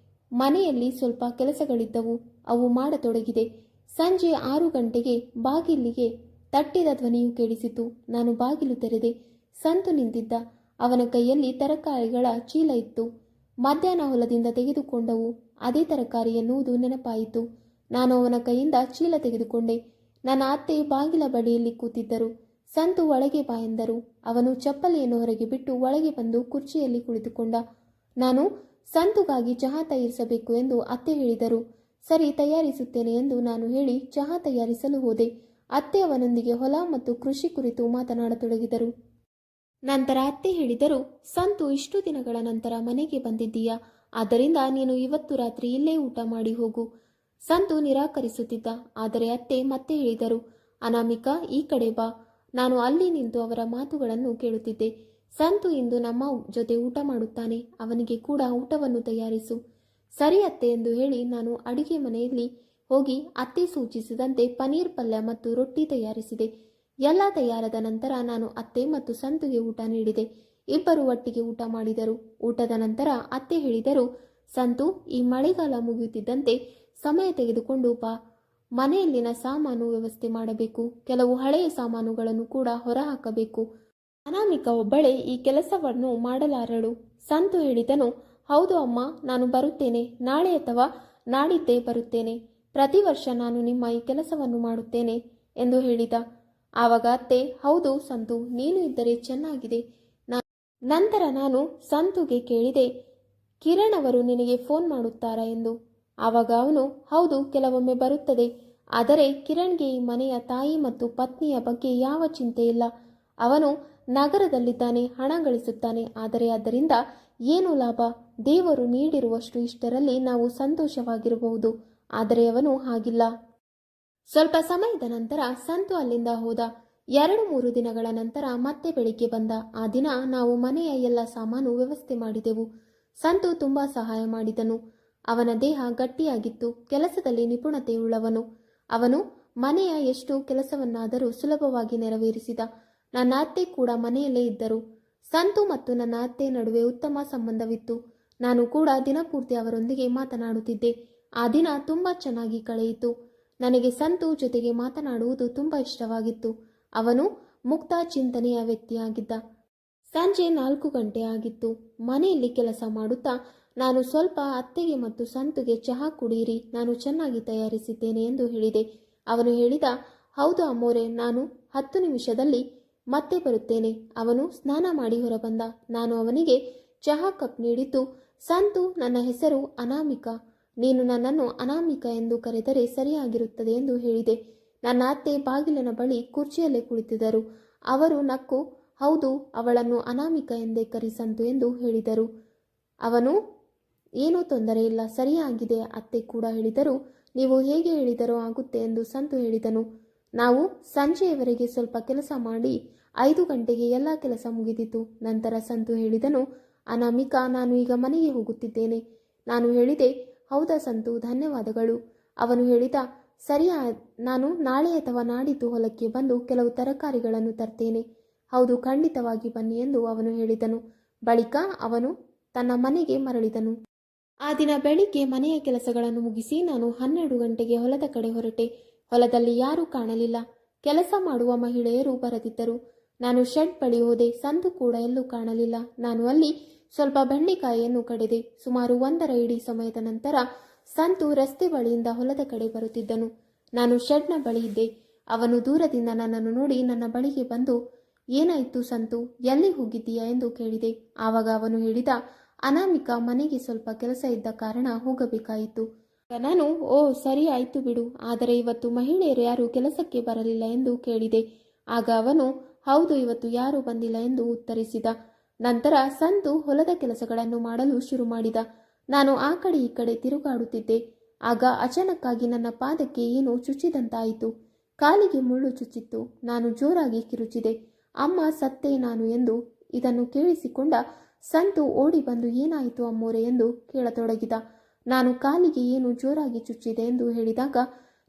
ಮನೆಯಲ್ಲಿ ಸ್ವಲ್ಪ ಕೆಲಸಗಳಿದ್ದವು, ಅವು ಮಾಡತೊಡಗಿದೆ. ಸಂಜೆ 6 ಗಂಟೆಗೆ ಬಾಗಿಲಿಗೆ ತಟ್ಟಿದ ಧ್ವನಿಯು ಕೇಳಿಸಿತು. ನಾನು ಬಾಗಿಲು ತೆರೆದೆ. ಸಂತು ನಿಂತಿದ್ದ. ಅವನ ಕೈಯಲ್ಲಿ ತರಕಾರಿಗಳ ಚೀಲ ಇತ್ತು. ಮಧ್ಯಾಹ್ನ ಹೊಲದಿಂದ ತೆಗೆದುಕೊಂಡವು ಅದೇ ತರಕಾರಿ ಎನ್ನುವುದು ನೆನಪಾಯಿತು. ನಾನು ಅವನ ಕೈಯಿಂದ ಚೀಲ ತೆಗೆದುಕೊಂಡೆ. ನನ್ನ ಅತ್ತೆ ಬಾಗಿಲ ಬಳಿಯಲ್ಲಿ ಕೂತಿದ್ದರು. ಸಂತು ಒಳಗೆ ಬಾ ಎಂದರು. ಅವನು ಚಪ್ಪಲಿಯನ್ನು ಹೊರಗೆ ಬಿಟ್ಟು ಒಳಗೆ ಬಂದು ಕುರ್ಚಿಯಲ್ಲಿ ಕುಳಿತುಕೊಂಡ. ನಾನು ಸಂತುಗಾಗಿ ಚಹಾ ತಯಾರಿಸಬೇಕು ಎಂದು ಅತ್ತೆ ಹೇಳಿದರು. ಸರಿ, ತಯಾರಿಸುತ್ತೇನೆ ಎಂದು ನಾನು ಹೇಳಿ ಚಹಾ ತಯಾರಿಸಲು ಹೋದೆ. ಅತ್ತೆ ಅವನೊಂದಿಗೆ ಹೊಲ ಮತ್ತು ಕೃಷಿ ಕುರಿತು ಮಾತನಾಡತೊಡಗಿದರು. ನಂತರ ಅತ್ತೆ ಹೇಳಿದರು, ಸಂತು, ಇಷ್ಟು ದಿನಗಳ ನಂತರ ಮನೆಗೆ ಬಂದಿದ್ದೀಯಾ, ಆದ್ದರಿಂದ ನೀನು ಇವತ್ತು ರಾತ್ರಿ ಇಲ್ಲೇ ಊಟ ಮಾಡಿ ಹೋಗು. ಸಂತು ನಿರಾಕರಿಸುತ್ತಿದ್ದ. ಆದರೆ ಅತ್ತೆ ಮತ್ತೆ ಹೇಳಿದರು, ಅನಾಮಿಕಾ, ಈ ಕಡೆ ಬಾ. ನಾನು ಅಲ್ಲಿ ನಿಂತು ಅವರ ಮಾತುಗಳನ್ನು ಕೇಳುತ್ತಿದ್ದೆ. ಸಂತು ಇಂದು ನಮ್ಮ ಜೊತೆ ಊಟ ಮಾಡುತ್ತಾನೆ, ಅವನಿಗೆ ಕೂಡ ಊಟವನ್ನು ತಯಾರಿಸು. ಸರಿ ಅತ್ತೆ ಎಂದು ಹೇಳಿ ನಾನು ಅಡಿಗೆ ಮನೆಯಲ್ಲಿ ಹೋಗಿ ಅತ್ತೆ ಸೂಚಿಸಿದಂತೆ ಪನೀರ್ ಪಲ್ಯ ಮತ್ತು ರೊಟ್ಟಿ ತಯಾರಿಸಿದೆ. ಎಲ್ಲ ತಯಾರಾದ ನಂತರ ನಾನು ಅತ್ತೆ ಮತ್ತು ಸಂತುಗೆ ಊಟ ನೀಡಿದೆ. ಇಬ್ಬರು ಒಟ್ಟಿಗೆ ಊಟ ಮಾಡಿದರು. ಊಟದ ನಂತರ ಅತ್ತೆ ಹೇಳಿದರು, ಸಂತು, ಈ ಮಳೆಗಾಲ ಮುಗಿಯುತ್ತಿದ್ದಂತೆ ಸಮಯ ತೆಗೆದುಕೊಂಡು ಬಾ. ಮನೆಯಲ್ಲಿನ ಸಾಮಾನು ವ್ಯವಸ್ಥೆ ಮಾಡಬೇಕು. ಕೆಲವು ಹಳೆಯ ಸಾಮಾನುಗಳನ್ನು ಕೂಡ ಹೊರಹಾಕಬೇಕು. ಅನಾಮಿಕಾ ಒಬ್ಬಳೇ ಈ ಕೆಲಸವನ್ನು ಮಾಡಲಾರಳು. ಸಂತು ಹೇಳಿದನು, ಹೌದು ಅಮ್ಮ, ನಾನು ಬರುತ್ತೇನೆ. ನಾಳೆ ಅಥವಾ ನಾಡಿದ್ದೇ ಬರುತ್ತೇನೆ. ಪ್ರತಿ ವರ್ಷ ನಾನು ನಿಮ್ಮ ಈ ಕೆಲಸವನ್ನು ಮಾಡುತ್ತೇನೆ ಎಂದು ಹೇಳಿದ. ಆವಾಗ ಅತ್ತೆ, ಹೌದು ಸಂತು, ನೀನು ಇದ್ದರೆ ಚೆನ್ನಾಗಿದೆ. ನಂತರ ನಾನು ಸಂತುಗೆ ಕೇಳಿದೆ, ಕಿರಣ್ ಅವರು ನಿನಗೆ ಫೋನ್ ಮಾಡುತ್ತಾರಾ ಎಂದು. ಆವಾಗ ಅವನು, ಹೌದು, ಕೆಲವೊಮ್ಮೆ ಬರುತ್ತದೆ. ಆದರೆ ಕಿರಣ್ಗೆ ಈ ಮನೆಯ ತಾಯಿ ಮತ್ತು ಪತ್ನಿಯ ಬಗ್ಗೆ ಯಾವ ಚಿಂತೆ ಇಲ್ಲ. ಅವನು ನಗರದಲ್ಲಿದ್ದಾನೆ, ಹಣ ಗಳಿಸುತ್ತಾನೆ. ಆದರೆ ಅದರಿಂದ ಏನು ಲಾಭ? ದೇವರು ನೀಡಿರುವಷ್ಟು ಇಷ್ಟರಲ್ಲಿ ನಾವು ಸಂತೋಷವಾಗಿರಬಹುದು. ಆದರೆ ಅವನು ಹಾಗಿಲ್ಲ. ಸ್ವಲ್ಪ ಸಮಯದ ನಂತರ ಸಂತು ಅಲ್ಲಿಂದ ಹೋದ. 2-3 ದಿನಗಳ ನಂತರ ಮತ್ತೆ ಬೆಳಿಗ್ಗೆ ಬಂದ. ಆ ದಿನ ನಾವು ಮನೆಯ ಎಲ್ಲ ಸಾಮಾನು ವ್ಯವಸ್ಥೆ ಮಾಡಿದೆವು. ಸಂತು ತುಂಬಾ ಸಹಾಯ ಮಾಡಿದನು. ಅವನ ದೇಹ ಗಟ್ಟಿಯಾಗಿತ್ತು. ಕೆಲಸದಲ್ಲಿ ನಿಪುಣತೆಯುಳ್ಳವನು. ಅವನು ಮನೆಯ ಎಷ್ಟು ಕೆಲಸವನ್ನಾದರೂ ಸುಲಭವಾಗಿ ನೆರವೇರಿಸಿದ. ನನ್ನ ಅತ್ತೆ ಕೂಡ ಮನೆಯಲ್ಲೇ ಇದ್ದರು. ಸಂತು ಮತ್ತು ನನ್ನ ಅತ್ತೆ ನಡುವೆ ಉತ್ತಮ ಸಂಬಂಧವಿತ್ತು. ನಾನು ಕೂಡ ದಿನಪೂರ್ತಿ ಅವರೊಂದಿಗೆ ಮಾತನಾಡುತ್ತಿದ್ದೆ. ಆ ದಿನ ತುಂಬ ಚೆನ್ನಾಗಿ ಕಳೆಯಿತು. ನನಗೆ ಸಂತು ಜೊತೆಗೆ ಮಾತನಾಡುವುದು ತುಂಬ ಇಷ್ಟವಾಗಿತ್ತು. ಅವನು ಮುಕ್ತ ಚಿಂತನೆಯ ವ್ಯಕ್ತಿಯಾಗಿದ್ದ. ಸಂಜೆ 4 ಗಂಟೆ ಆಗಿತ್ತು. ಮನೆಯಲ್ಲಿ ಕೆಲಸ ಮಾಡುತ್ತಾ ನಾನು ಸ್ವಲ್ಪ ಅತ್ತೆಗೆ ಮತ್ತು ಸಂತುಗೆ ಚಹಾ ಕುಡಿಯಿರಿ, ನಾನು ಚೆನ್ನಾಗಿ ತಯಾರಿಸಿದ್ದೇನೆ ಎಂದು ಹೇಳಿದೆ. ಅವನು ಹೇಳಿದ, ಹೌದು ಅಮ್ಮೋರೆ, ನಾನು 10 ನಿಮಿಷದಲ್ಲಿ ಮತ್ತೆ ಬರುತ್ತೇನೆ. ಅವನು ಸ್ನಾನ ಮಾಡಿ ಹೊರಬಂದ. ನಾನು ಅವನಿಗೆ ಚಹಾ ಕಪ್ ನೀಡಿದ್ದು, ಸಂತು, ನನ್ನ ಹೆಸರು ಅನಾಮಿಕಾ. ನೀನು ನನ್ನನ್ನು ಅನಾಮಿಕಾ ಎಂದು ಕರೆದರೆ ಸರಿಯಾಗಿರುತ್ತದೆ ಎಂದು ಹೇಳಿದೆ. ನನ್ನ ಅತ್ತೆ ಬಾಗಿಲಿನ ಬಳಿ ಕುರ್ಚಿಯಲ್ಲೇ ಕುಳಿತಿದ್ದರು. ಅವರು ನಕ್ಕು, ಹೌದು, ಅವಳನ್ನು ಅನಾಮಿಕಾ ಎಂದೇ ಕರಿ ಸಂತು ಎಂದು ಹೇಳಿದರು. ಅವನು, ಏನೂ ತೊಂದರೆ ಇಲ್ಲ, ಸರಿಯಾಗಿದೆ ಅತ್ತೆ ಕೂಡ ಹೇಳಿದರು. ನೀವು ಹೇಗೆ ಹೇಳಿದರೋ ಆಗುತ್ತೆ ಎಂದು ಸಂತು ಹೇಳಿದನು. ನಾವು ಸಂಜೆಯವರೆಗೆ ಸ್ವಲ್ಪ ಕೆಲಸ ಮಾಡಿ 5 ಗಂಟೆಗೆ ಎಲ್ಲ ಕೆಲಸ ಮುಗಿದಿತು. ನಂತರ ಸಂತು ಹೇಳಿದನು, ಅನಾಮಿಕಾ, ನಾನು ಈಗ ಮನೆಗೆ ಹೋಗುತ್ತಿದ್ದೇನೆ. ನಾನು ಹೇಳಿದೆ, ಹೌದಾ ಸಂತು, ಧನ್ಯವಾದಗಳು. ಅವನು ಹೇಳಿದ, ಸರಿಯಾ, ನಾನು ನಾಳೆ ಅಥವಾ ನಾಡಿದ್ದು ಹೊಲಕ್ಕೆ ಬಂದು ಕೆಲವು ತರಕಾರಿಗಳನ್ನು ತರ್ತೇನೆ. ಹೌದು, ಖಂಡಿತವಾಗಿ ಬನ್ನಿ ಎಂದು ಅವನು ಹೇಳಿದನು. ಬಳಿಕ ಅವನು ತನ್ನ ಮನೆಗೆ ಮರಳಿದನು. ಆ ದಿನ ಬೆಳಿಗ್ಗೆ ಮನೆಯ ಕೆಲಸಗಳನ್ನು ಮುಗಿಸಿ ನಾನು 12 ಗಂಟೆಗೆ ಹೊಲದ ಕಡೆ ಹೊರಟೆ. ಹೊಲದಲ್ಲಿ ಯಾರೂ ಕಾಣಲಿಲ್ಲ. ಕೆಲಸ ಮಾಡುವ ಮಹಿಳೆಯರು ಬರದಿದ್ದರು. ನಾನು ಶೆಡ್ ಬಳಿ ಹೋದೆ. ಸಂತು ಕೂಡ ಎಲ್ಲೂ ಕಾಣಲಿಲ್ಲ. ನಾನು ಅಲ್ಲಿ ಸ್ವಲ್ಪ ಬೆಂಡೆಕಾಯಿಯನ್ನು ಕಡಿದೆ. ಸುಮಾರು 1 ಇಡೀ ಸಮಯದ ನಂತರ ಸಂತು ರಸ್ತೆ ಬಳಿಯಿಂದ ಹೊಲದ ಕಡೆ ಬರುತ್ತಿದ್ದನು. ನಾನು ಶೆಡ್ನ ಬಳಿ ಇದ್ದೆ. ಅವನು ದೂರದಿಂದ ನನ್ನನ್ನು ನೋಡಿ ನನ್ನ ಬಳಿಗೆ ಬಂದು, ಏನಾಯಿತು ಸಂತು, ಎಲ್ಲಿ ಹೋಗಿದ್ದೀಯಾ ಎಂದು ಕೇಳಿದೆ. ಆವಾಗ ಅವನು ಹೇಳಿದ, ಅನಾಮಿಕಾ, ಮನೆಗೆ ಸ್ವಲ್ಪ ಕೆಲಸ ಇದ್ದ ಕಾರಣ ಹೋಗಬೇಕಾಯಿತು. ನಾನು, ಓ ಸರಿ ಆಯಿತು ಬಿಡು, ಆದರೆ ಇವತ್ತು ಮಹಿಳೆಯರು ಯಾರೂ ಕೆಲಸಕ್ಕೆ ಬರಲಿಲ್ಲ ಎಂದು ಕೇಳಿದೆ. ಆಗ ಅವನು, ಹೌದು, ಇವತ್ತು ಯಾರೂ ಬಂದಿಲ್ಲ ಎಂದು ಉತ್ತರಿಸಿದ. ನಂತರ ಸಂತು ಹೊಲದ ಕೆಲಸಗಳನ್ನು ಮಾಡಲು ಶುರು ಮಾಡಿದ. ನಾನು ಆ ಕಡೆ ಈ ಕಡೆ ತಿರುಗಾಡುತ್ತಿದ್ದೆ. ಆಗ ಅಚಾನಕ್ಕಾಗಿ ನನ್ನ ಪಾದಕ್ಕೆ ಏನೋ ಚುಚ್ಚಿದಂತಾಯಿತು. ಕಾಲಿಗೆ ಮುಳ್ಳು ಚುಚ್ಚಿತ್ತು. ನಾನು ಜೋರಾಗಿ ಕಿರುಚಿದೆ. ಅಮ್ಮ, ಸತ್ತೇ ನಾನು ಎಂದು. ಇದನ್ನು ಕೇಳಿಸಿಕೊಂಡ ಸಂತು ಓಡಿ ಬಂದು, ಏನಾಯಿತು ಅಮ್ಮೋರೆ ಎಂದು ಕೇಳತೊಡಗಿದ. ನಾನು ಕಾಲಿಗೆ ಏನು ಜೋರಾಗಿ ಚುಚ್ಚಿದೆ ಎಂದು ಹೇಳಿದಾಗ,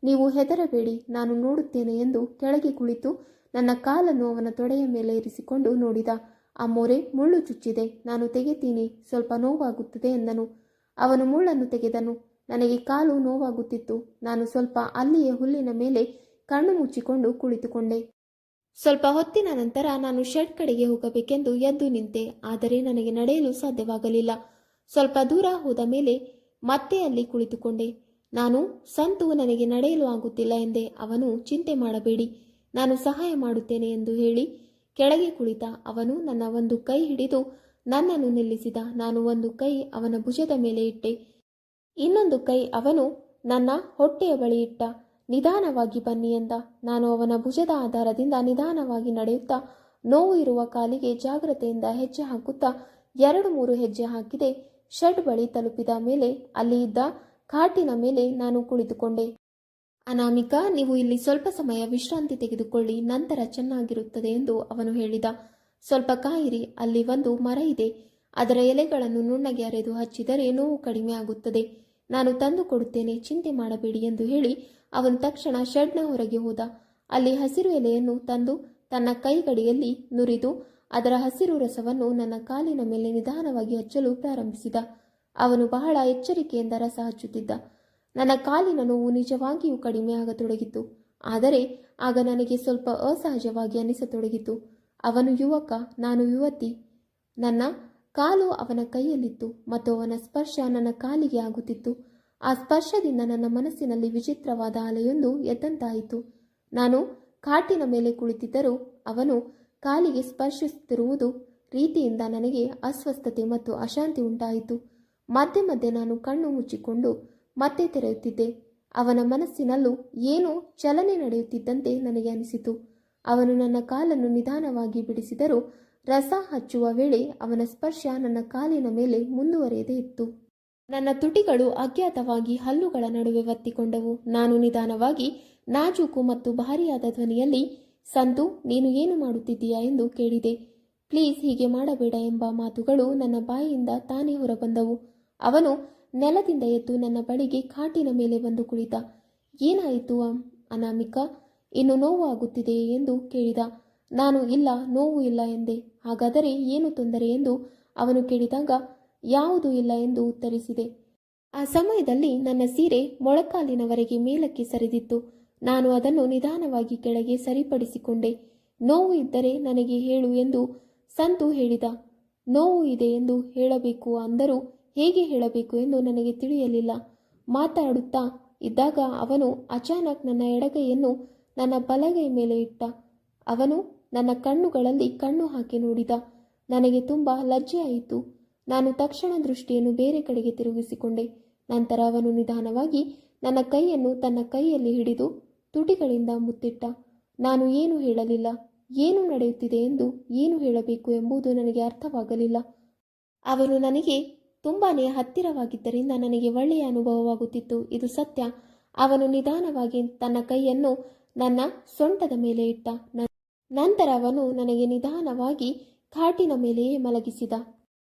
ನೀವು ಹೆದರಬೇಡಿ, ನಾನು ನೋಡುತ್ತೇನೆ ಎಂದು ಕೆಳಗೆ ಕುಳಿತು ನನ್ನ ಕಾಲನ್ನು ಅವನ ತೊಡೆಯ ಮೇಲೆ ಇರಿಸಿಕೊಂಡು ನೋಡಿದ. ಅಮ್ಮೋರೆ, ಮುಳ್ಳು ಚುಚ್ಚಿದೆ, ನಾನು ತೆಗೆತೀನಿ, ಸ್ವಲ್ಪ ನೋವಾಗುತ್ತದೆ ಎಂದನು. ಅವನು ಮುಳ್ಳನ್ನು ತೆಗೆದನು. ನನಗೆ ಕಾಲು ನೋವಾಗುತ್ತಿತ್ತು. ನಾನು ಸ್ವಲ್ಪ ಅಲ್ಲಿಯೇ ಹುಲ್ಲಿನ ಮೇಲೆ ಕಣ್ಣು ಮುಚ್ಚಿಕೊಂಡು ಕುಳಿತುಕೊಂಡೆ. ಸ್ವಲ್ಪ ಹೊತ್ತಿನ ನಂತರ ನಾನು ಶೆಡ್ ಕಡೆಗೆ ಹೋಗಬೇಕೆಂದು ಎದ್ದು ನಿಂತೆ. ಆದರೆ ನನಗೆ ನಡೆಯಲು ಸಾಧ್ಯವಾಗಲಿಲ್ಲ. ಸ್ವಲ್ಪ ದೂರ ಹೋದ ಮೇಲೆ ಮತ್ತೆ ಅಲ್ಲಿ ಕುಳಿತುಕೊಂಡೆ. ನಾನು, ಸಂತು, ನನಗೆ ನಡೆಯಲು ಆಗುತ್ತಿಲ್ಲ ಎಂದೆ. ಅವನು, ಚಿಂತೆ ಮಾಡಬೇಡಿ, ನಾನು ಸಹಾಯ ಮಾಡುತ್ತೇನೆ ಎಂದು ಹೇಳಿ ಕೆಳಗೆ ಕುಳಿತ. ಅವನು ನನ್ನ ಒಂದು ಕೈ ಹಿಡಿದು ನನ್ನನ್ನು ನಿಲ್ಲಿಸಿದ. ನಾನು ಒಂದು ಕೈ ಅವನ ಭುಜದ ಮೇಲೆ ಇಟ್ಟೆ. ಇನ್ನೊಂದು ಕೈ ಅವನು ನನ್ನ ಹೊಟ್ಟೆಯ ಬಳಿ ಇಟ್ಟ. ನಿಧಾನವಾಗಿ ಬನ್ನಿ ಎಂದ. ನಾನು ಅವನ ಭುಜದ ಆಧಾರದಿಂದ ನಿಧಾನವಾಗಿ ನಡೆಯುತ್ತಾ ನೋವು ಇರುವ ಕಾಲಿಗೆ ಜಾಗ್ರತೆಯಿಂದ ಹೆಜ್ಜೆ ಹಾಕುತ್ತಾ 2-3 ಹೆಜ್ಜೆ ಹಾಕಿದೆ. ಶೆಡ್ ಬಳಿ ತಲುಪಿದ ಮೇಲೆ ಅಲ್ಲಿ ಇದ್ದ ಕಾಟಿನ ಮೇಲೆ ನಾನು ಕುಳಿತುಕೊಂಡೆ. ಅನಾಮಿಕಾ, ನೀವು ಇಲ್ಲಿ ಸ್ವಲ್ಪ ಸಮಯ ವಿಶ್ರಾಂತಿ ತೆಗೆದುಕೊಳ್ಳಿ, ನಂತರ ಚೆನ್ನಾಗಿರುತ್ತದೆ ಎಂದು ಅವನು ಹೇಳಿದ. ಸ್ವಲ್ಪ ಕಾಯಿರಿ, ಅಲ್ಲಿ ಒಂದು ಮರ ಇದೆ, ಅದರ ಎಲೆಗಳನ್ನು ನುಣ್ಣಗೆ ಅರೆದು ಹಚ್ಚಿದರೆ ನೋವು ಕಡಿಮೆ ಆಗುತ್ತದೆ. ನಾನು ತಂದು ಕೊಡುತ್ತೇನೆ, ಚಿಂತೆ ಮಾಡಬೇಡಿ ಎಂದು ಹೇಳಿ ಅವನು ತಕ್ಷಣ ಶೆಡ್ನ ಹೊರಗೆ ಹೋದ. ಅಲ್ಲಿ ಹಸಿರು ಎಲೆಯನ್ನು ತಂದು ತನ್ನ ಕೈಗಡಿಯಲ್ಲಿ ನುರಿದು ಅದರ ಹಸಿರು ರಸವನ್ನು ನನ್ನ ಕಾಲಿನ ಮೇಲೆ ನಿಧಾನವಾಗಿ ಹಚ್ಚಲು ಪ್ರಾರಂಭಿಸಿದ. ಅವನು ಬಹಳ ಎಚ್ಚರಿಕೆಯಿಂದ ರಸ ಹಚ್ಚುತ್ತಿದ್ದ. ನನ್ನ ಕಾಲಿನ ನೋವು ನಿಜವಾಗಿಯೂ ಕಡಿಮೆ ಆಗತೊಡಗಿತು. ಆದರೆ ಆಗ ನನಗೆ ಸ್ವಲ್ಪ ಅಸಹಜವಾಗಿ ಅನಿಸತೊಡಗಿತು. ಅವನು ಯುವಕ, ನಾನು ಯುವತಿ. ನನ್ನ ಕಾಲು ಅವನ ಕೈಯಲ್ಲಿತ್ತು ಮತ್ತು ಅವನ ಸ್ಪರ್ಶ ನನ್ನ ಕಾಲಿಗೆ ಆಗುತ್ತಿತ್ತು. ಆ ಸ್ಪರ್ಶದಿಂದ ನನ್ನ ಮನಸ್ಸಿನಲ್ಲಿ ವಿಚಿತ್ರವಾದ ಅಲೆಯೊಂದು ಎದ್ದಂತಾಯಿತು. ನಾನು ಕಾಟಿನ ಮೇಲೆ ಕುಳಿತಿದ್ದರೂ ಅವನು ಕಾಲಿಗೆ ಸ್ಪರ್ಶಿಸುತ್ತಿರುವುದು ರೀತಿಯಿಂದ ನನಗೆ ಅಸ್ವಸ್ಥತೆ ಮತ್ತು ಅಶಾಂತಿ ಉಂಟಾಯಿತು. ಮಧ್ಯೆ ಮಧ್ಯೆ ನಾನು ಕಣ್ಣು ಮುಚ್ಚಿಕೊಂಡು ಮತ್ತೆ ತೆರೆಯುತ್ತಿದ್ದೆ. ಅವನ ಮನಸ್ಸಿನಲ್ಲೂ ಏನೋ ಚಲನೆ ನಡೆಯುತ್ತಿದ್ದಂತೆ ನನಗೆ ಅನಿಸಿತು. ಅವನು ನನ್ನ ಕಾಲನ್ನು ನಿಧಾನವಾಗಿ ಬಿಡಿಸಿದರೂ ರಸ ಹಚ್ಚುವ ವೇಳೆ ಅವನ ಸ್ಪರ್ಶ ನನ್ನ ಕಾಲಿನ ಮೇಲೆ ಮುಂದುವರೆಯದೇ ಇತ್ತು. ನನ್ನ ತುಟಿಗಳು ಅಜ್ಞಾತವಾಗಿ ಹಲ್ಲುಗಳ ನಡುವೆ ಒತ್ತಿಕೊಂಡವು. ನಾನು ನಿಧಾನವಾಗಿ, ನಾಜೂಕು ಮತ್ತು ಭಾರಿಯಾದ ಧ್ವನಿಯಲ್ಲಿ, ಸಂತು, ನೀನು ಏನು ಮಾಡುತ್ತಿದ್ದೀಯಾ ಎಂದು ಕೇಳಿದೆ. ಪ್ಲೀಸ್, ಹೀಗೆ ಮಾಡಬೇಡ ಎಂಬ ಮಾತುಗಳು ನನ್ನ ಬಾಯಿಯಿಂದ ತಾನೇ ಹೊರಬಂದವು. ಅವನು ನೆಲದಿಂದ ಎದ್ದು ನನ್ನ ಬಳಿಗೆ ಕಾಟಿನ ಮೇಲೆ ಬಂದು ಕುಳಿತ. ಏನಾಯಿತು ಅನಾಮಿಕಾ, ಇನ್ನು ನೋವು ಆಗುತ್ತಿದೆಯೇ ಎಂದು ಕೇಳಿದ. ನಾನು ಇಲ್ಲ, ನೋವು ಇಲ್ಲ ಎಂದೆ. ಹಾಗಾದರೆ ಏನು ತೊಂದರೆ ಎಂದು ಅವನು ಕೇಳಿದಾಗ ಯಾವುದೂ ಇಲ್ಲ ಎಂದು ಉತ್ತರಿಸಿದೆ. ಆ ಸಮಯದಲ್ಲಿ ನನ್ನ ಸೀರೆ ಮೊಳಕಾಲಿನವರೆಗೆ ಮೇಲಕ್ಕೆ ಸರಿದಿತ್ತು. ನಾನು ಅದನ್ನು ನಿಧಾನವಾಗಿ ಕೆಳಗೆ ಸರಿಪಡಿಸಿಕೊಂಡೆ. ನೋವು ಇದ್ದರೆ ನನಗೆ ಹೇಳು ಎಂದು ಸಂತು ಹೇಳಿದ. ನೋವು ಇದೆ ಎಂದು ಹೇಳಬೇಕು, ಅಂದರೂ ಹೇಗೆ ಹೇಳಬೇಕು ಎಂದು ನನಗೆ ತಿಳಿಯಲಿಲ್ಲ. ಮಾತಾಡುತ್ತಾ ಇದ್ದಾಗ ಅವನು ಅಚಾನಕ್ ನನ್ನ ಎಡಗೈಯನ್ನು ನನ್ನ ಬಲಗೈ ಮೇಲೆ ಇಟ್ಟ. ಅವನು ನನ್ನ ಕಣ್ಣುಗಳಲ್ಲಿ ಕಣ್ಣು ಹಾಕಿ ನೋಡಿದ. ನನಗೆ ತುಂಬ ಲಜ್ಜೆಯಾಯಿತು. ನಾನು ತಕ್ಷಣ ದೃಷ್ಟಿಯನ್ನು ಬೇರೆ ಕಡೆಗೆ ತಿರುಗಿಸಿಕೊಂಡೆ. ನಂತರ ಅವನು ನಿಧಾನವಾಗಿ ನನ್ನ ಕೈಯನ್ನು ತನ್ನ ಕೈಯಲ್ಲಿ ಹಿಡಿದು ತುಟಿಗಳಿಂದ ಮುತ್ತಿಟ್ಟ. ನಾನು ಏನು ಹೇಳಲಿಲ್ಲ. ಏನು ನಡೆಯುತ್ತಿದೆ ಎಂದು, ಏನು ಹೇಳಬೇಕು ಎಂಬುದು ನನಗೆ ಅರ್ಥವಾಗಲಿಲ್ಲ. ಅವನು ನನಗೆ ತುಂಬಾನೇ ಹತ್ತಿರವಾಗಿದ್ದರಿಂದ ನನಗೆ ಒಳ್ಳೆಯ ಅನುಭವವಾಗುತ್ತಿತ್ತು, ಇದು ಸತ್ಯ. ಅವನು ನಿಧಾನವಾಗಿ ತನ್ನ ಕೈಯನ್ನು ನನ್ನ ಸೊಂಟದ ಮೇಲೆ ಇಟ್ಟ. ನಂತರ ಅವನು ನನಗೆ ನಿಧಾನವಾಗಿ ಖಾಟಿನ ಮೇಲೆಯೇ ಮಲಗಿಸಿದ.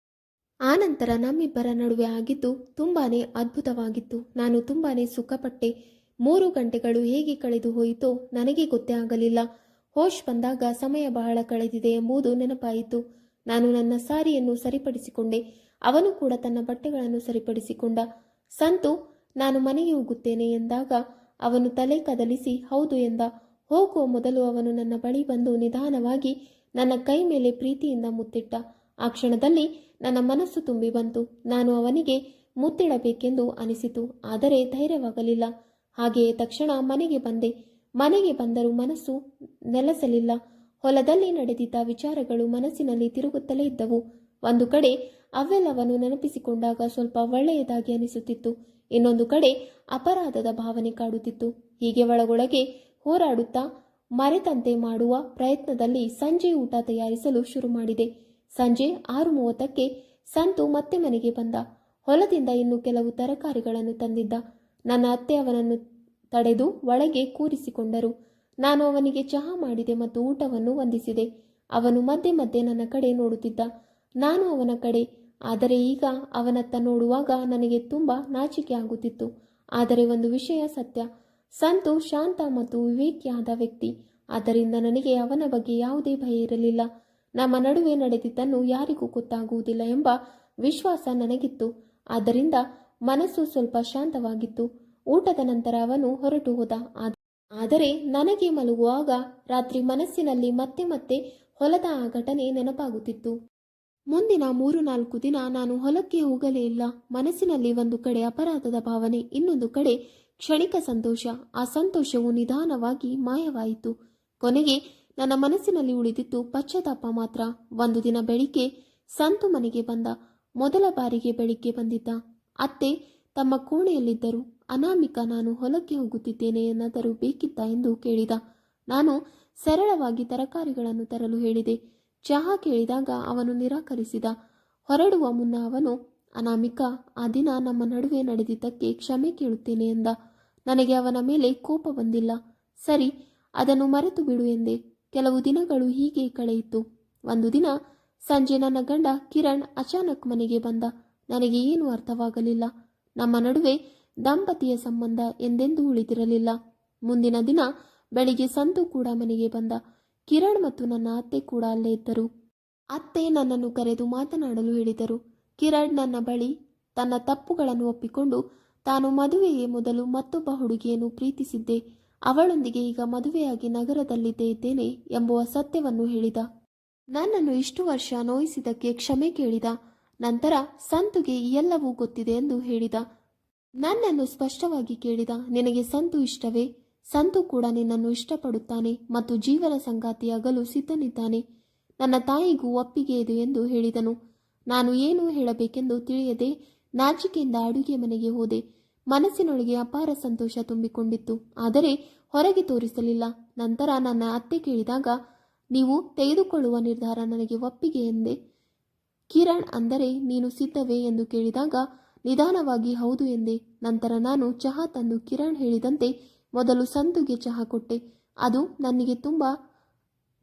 ಆನಂತರ ನಮ್ಮಿಬ್ಬರ ನಡುವೆ ಆಗಿದ್ದು ತುಂಬಾನೇ ಅದ್ಭುತವಾಗಿತ್ತು. ನಾನು ತುಂಬಾನೇ ಸುಖಪಟ್ಟೆ. 3 ಗಂಟೆಗಳು ಹೇಗೆ ಕಳೆದು ಹೋಯಿತೋ ನನಗೆ ಗೊತ್ತೇ ಆಗಲಿಲ್ಲ. ಹೋಶ್ ಬಂದಾಗ ಸಮಯ ಬಹಳ ಕಳೆದಿದೆ ಎಂಬುದು ನೆನಪಾಯಿತು. ನಾನು ನನ್ನ ಸಾರಿಯನ್ನು ಸರಿಪಡಿಸಿಕೊಂಡೆ. ಅವನು ಕೂಡ ತನ್ನ ಬಟ್ಟೆಗಳನ್ನು ಸರಿಪಡಿಸಿಕೊಂಡ. ಸಂತು, ನಾನು ಮನೆಗೆ ಹೋಗುತ್ತೇನೆ ಎಂದಾಗ ಅವನು ತಲೆ ಕದಲಿಸಿ ಹೌದು ಎಂದ. ಹೋಗುವ ಮೊದಲು ಅವನು ನನ್ನ ಬಳಿ ಬಂದು ನಿಧಾನವಾಗಿ ನನ್ನ ಕೈ ಮೇಲೆ ಪ್ರೀತಿಯಿಂದ ಮುತ್ತಿಟ್ಟ. ಆ ಕ್ಷಣದಲ್ಲಿ ನನ್ನ ಮನಸ್ಸು ತುಂಬಿ ಬಂತು. ನಾನು ಅವನಿಗೆ ಮುತ್ತಿಡಬೇಕೆಂದು ಅನಿಸಿತು, ಆದರೆ ಧೈರ್ಯವಾಗಲಿಲ್ಲ. ಹಾಗೆಯೇ ತಕ್ಷಣ ಮನೆಗೆ ಬಂದೆ. ಮನೆಗೆ ಬಂದರೂ ಮನಸ್ಸು ನೆಲೆಸಲಿಲ್ಲ. ಹೊಲದಲ್ಲಿ ನಡೆದಿದ್ದ ವಿಚಾರಗಳು ಮನಸ್ಸಿನಲ್ಲಿ ತಿರುಗುತ್ತಲೇ ಇದ್ದವು. ಒಂದು ಕಡೆ ಅವೆಲ್ಲವನ್ನು ನೆನಪಿಸಿಕೊಂಡಾಗ ಸ್ವಲ್ಪ ಒಳ್ಳೆಯದಾಗಿ ಅನಿಸುತ್ತಿತ್ತು. ಇನ್ನೊಂದು ಕಡೆ ಅಪರಾಧದ ಭಾವನೆ ಕಾಡುತ್ತಿತ್ತು. ಹೀಗೆ ಒಳಗೊಳಗೆ ಹೋರಾಡುತ್ತಾ ಮರೆತಂತೆ ಮಾಡುವ ಪ್ರಯತ್ನದಲ್ಲಿ ಸಂಜೆ ಊಟ ತಯಾರಿಸಲು ಶುರು ಮಾಡಿದೆ. ಸಂಜೆ 6:30ಕ್ಕೆ ಸಂತು ಮತ್ತೆ ಮನೆಗೆ ಬಂದ. ಹೊಲದಿಂದ ಇನ್ನು ಕೆಲವು ತರಕಾರಿಗಳನ್ನು ತಂದಿದ್ದ. ನನ್ನ ಅತ್ತೆ ಅವನನ್ನು ತಡೆದು ಒಳಗೆ ಕೂರಿಸಿಕೊಂಡರು. ನಾನು ಅವನಿಗೆ ಚಹಾ ಮಾಡಿದೆ ಮತ್ತು ಊಟವನ್ನು ವಂದಿಸಿದೆ. ಅವನು ಮಧ್ಯೆ ಮಧ್ಯೆ ನನ್ನ ಕಡೆ ನೋಡುತ್ತಿದ್ದ. ನಾನು ಅವನ ಕಡೆ. ಆದರೆ ಈಗ ಅವನತ್ತ ನೋಡುವಾಗ ನನಗೆ ತುಂಬ ನಾಚಿಕೆ ಆಗುತ್ತಿತ್ತು. ಆದರೆ ಒಂದು ವಿಷಯ ಸತ್ಯ, ಸಂತು ಶಾಂತ ಮತ್ತು ವಿವೇಕಿಯಾದ ವ್ಯಕ್ತಿ. ಆದ್ದರಿಂದ ನನಗೆ ಅವನ ಬಗ್ಗೆ ಯಾವುದೇ ಭಯ ಇರಲಿಲ್ಲ. ನಮ್ಮ ನಡುವೆ ನಡೆದಿದ್ದನ್ನು ಯಾರಿಗೂ ಗೊತ್ತಾಗುವುದಿಲ್ಲ ಎಂಬ ವಿಶ್ವಾಸ ನನಗಿತ್ತು. ಆದ್ದರಿಂದ ಮನಸ್ಸು ಸ್ವಲ್ಪ ಶಾಂತವಾಗಿತ್ತು. ಊಟದ ನಂತರ ಅವನು ಹೊರಟು ಹೋದ. ಆದರೆ ನನಗೆ ಮಲಗುವಾಗ ರಾತ್ರಿ ಮನಸ್ಸಿನಲ್ಲಿ ಮತ್ತೆ ಮತ್ತೆ ಹೊಲದ ಆ ಘಟನೆ ನೆನಪಾಗುತ್ತಿತ್ತು. ಮುಂದಿನ 3-4 ದಿನ ನಾನು ಹೊಲಕ್ಕೆ ಹೋಗಲೇ ಇಲ್ಲ. ಮನಸ್ಸಿನಲ್ಲಿ ಒಂದು ಕಡೆ ಅಪರಾಧದ ಭಾವನೆ, ಇನ್ನೊಂದು ಕಡೆ ಕ್ಷಣಿಕ ಸಂತೋಷ. ಆ ಸಂತೋಷವು ನಿಧಾನವಾಗಿ ಮಾಯವಾಯಿತು. ಕೊನೆಗೆ ನನ್ನ ಮನಸ್ಸಿನಲ್ಲಿ ಉಳಿದಿತ್ತು ಪಶ್ಚಾತ್ತಾಪ ಮಾತ್ರ. ಒಂದು ದಿನ ಬೆಳಿಗ್ಗೆ ಸಂತು ಮನೆಗೆ ಬಂದ. ಮೊದಲ ಬಾರಿಗೆ ಬೆಳಿಗ್ಗೆ ಬಂದಿದ್ದ. ಅತ್ತೆ ತಮ್ಮ ಕೋಣೆಯಲ್ಲಿದ್ದರು. ಅನಾಮಿಕಾ, ನಾನು ಹೊಲಕ್ಕೆ ಹೋಗುತ್ತಿದ್ದೇನೆ, ಏನಾದರೂ ಬೇಕಿತ್ತಾ ಎಂದು ಕೇಳಿದ. ನಾನು ಸರಳವಾಗಿ ತರಕಾರಿಗಳನ್ನು ತರಲು ಹೇಳಿದೆ. ಚಹಾ ಕೇಳಿದಾಗ ಅವನು ನಿರಾಕರಿಸಿದ. ಹೊರಡುವ ಮುನ್ನ ಅವನು, ಅನಾಮಿಕಾ, ಆ ದಿನ ನಮ್ಮ ನಡುವೆ ನಡೆದಿದ್ದಕ್ಕೆ ಕ್ಷಮೆ ಕೇಳುತ್ತೇನೆ ಎಂದ. ನನಗೆ ಅವನ ಮೇಲೆ ಕೋಪ ಬಂದಿಲ್ಲ. ಸರಿ, ಅದನ್ನು ಮರೆತು ಬಿಡು ಎಂದೆ. ಕೆಲವು ದಿನಗಳು ಹೀಗೆ ಕಳೆಯಿತು. ಒಂದು ದಿನ ಸಂಜೆ ನನ್ನ ಗಂಡ ಕಿರಣ್ ಅಚಾನಕ್ ಮನೆಗೆ ಬಂದ. ನನಗೆ ಏನೂ ಅರ್ಥವಾಗಲಿಲ್ಲ. ನಮ್ಮ ನಡುವೆ ದಾಂಪತ್ಯ ಸಂಬಂಧ ಎಂದೆಂದೂ ಉಳಿದಿರಲಿಲ್ಲ. ಮುಂದಿನ ದಿನ ಬೆಳಿಗ್ಗೆ ಸಂತು ಕೂಡ ಮನೆಗೆ ಬಂದ. ಕಿರಣ್ ಮತ್ತು ನನ್ನ ಅತ್ತೆ ಕೂಡ ಅಲ್ಲೇ ಇದ್ದರು. ಅತ್ತೆ ನನ್ನನ್ನು ಕರೆದು ಮಾತನಾಡಲು ಹೇಳಿದರು. ಕಿರಣ್ ನನ್ನ ಬಳಿ ತನ್ನ ತಪ್ಪುಗಳನ್ನು ಒಪ್ಪಿಕೊಂಡು ತಾನು ಮದುವೆಗೆ ಮೊದಲು ಮತ್ತೊಬ್ಬ ಹುಡುಗಿಯನ್ನು ಪ್ರೀತಿಸಿದ್ದೆ, ಅವಳೊಂದಿಗೆ ಈಗ ಮದುವೆಯಾಗಿ ನಗರದಲ್ಲಿದ್ದೇ ಇದ್ದೇನೆ ಎಂಬುವ ಸತ್ಯವನ್ನು ಹೇಳಿದ. ನನ್ನನ್ನು ಇಷ್ಟು ವರ್ಷ ನೋಯಿಸಿದ್ದಕ್ಕೆ ಕ್ಷಮೆ ಕೇಳಿದ. ನಂತರ ಸಂತುಗೆ ಎಲ್ಲವೂ ಗೊತ್ತಿದೆ ಎಂದು ಹೇಳಿದ. ನನ್ನನ್ನು ಸ್ಪಷ್ಟವಾಗಿ ಕೇಳಿದ, ನಿನಗೆ ಸಂತು ಇಷ್ಟವೇ? ಸಂತು ಕೂಡ ನಿನ್ನನ್ನು ಇಷ್ಟಪಡುತ್ತಾನೆ ಮತ್ತು ಜೀವನ ಸಂಗಾತಿಯಾಗಲು ಸಿದ್ಧನಿದ್ದಾನೆ. ನನ್ನ ತಾಯಿಗೂ ಒಪ್ಪಿಗೆ ಇದೆ ಎಂದು ಹೇಳಿದನು. ನಾನು ಏನು ಹೇಳಬೇಕೆಂದು ತಿಳಿಯದೆ ನಾಚಿಕೆಯಿಂದ ಅಡುಗೆ ಮನೆಗೆ ಹೋದೆ. ಮನಸ್ಸಿನೊಳಗೆ ಅಪಾರ ಸಂತೋಷ ತುಂಬಿಕೊಂಡಿತ್ತು, ಆದರೆ ಹೊರಗೆ ತೋರಿಸಲಿಲ್ಲ. ನಂತರ ನನ್ನ ಅತ್ತೆ ಕೇಳಿದಾಗ, ನೀವು ತೆಗೆದುಕೊಳ್ಳುವ ನಿರ್ಧಾರ ನನಗೆ ಒಪ್ಪಿಗೆ ಎಂದೆ. ಕಿರಣ್ ಅಂದರೆ ನೀನು ಸಿದ್ಧವೇ ಎಂದು ಕೇಳಿದಾಗ ನಿಧಾನವಾಗಿ ಹೌದು ಎಂದೆ. ನಂತರ ನಾನು ಚಹಾ ತಂದು ಕಿರಣ್ ಹೇಳಿದಂತೆ ಮೊದಲು ಸಂತುಗೆ ಚಹಾ ಕೊಟ್ಟೆ. ಅದು ನನಗೆ ತುಂಬ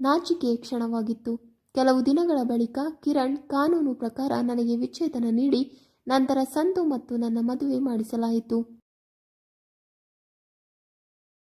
ನಾಚಿಕೆಯ ಕ್ಷಣವಾಗಿತ್ತು. ಕೆಲವು ದಿನಗಳ ಬಳಿಕ ಕಿರಣ್ ಕಾನೂನು ಪ್ರಕಾರ ನನಗೆ ವಿಚ್ಛೇದನ ನೀಡಿ ನಂತರ ಸಂತು ಮತ್ತು ನನ್ನ ಮದುವೆ ಮಾಡಿಸಲಾಯಿತು.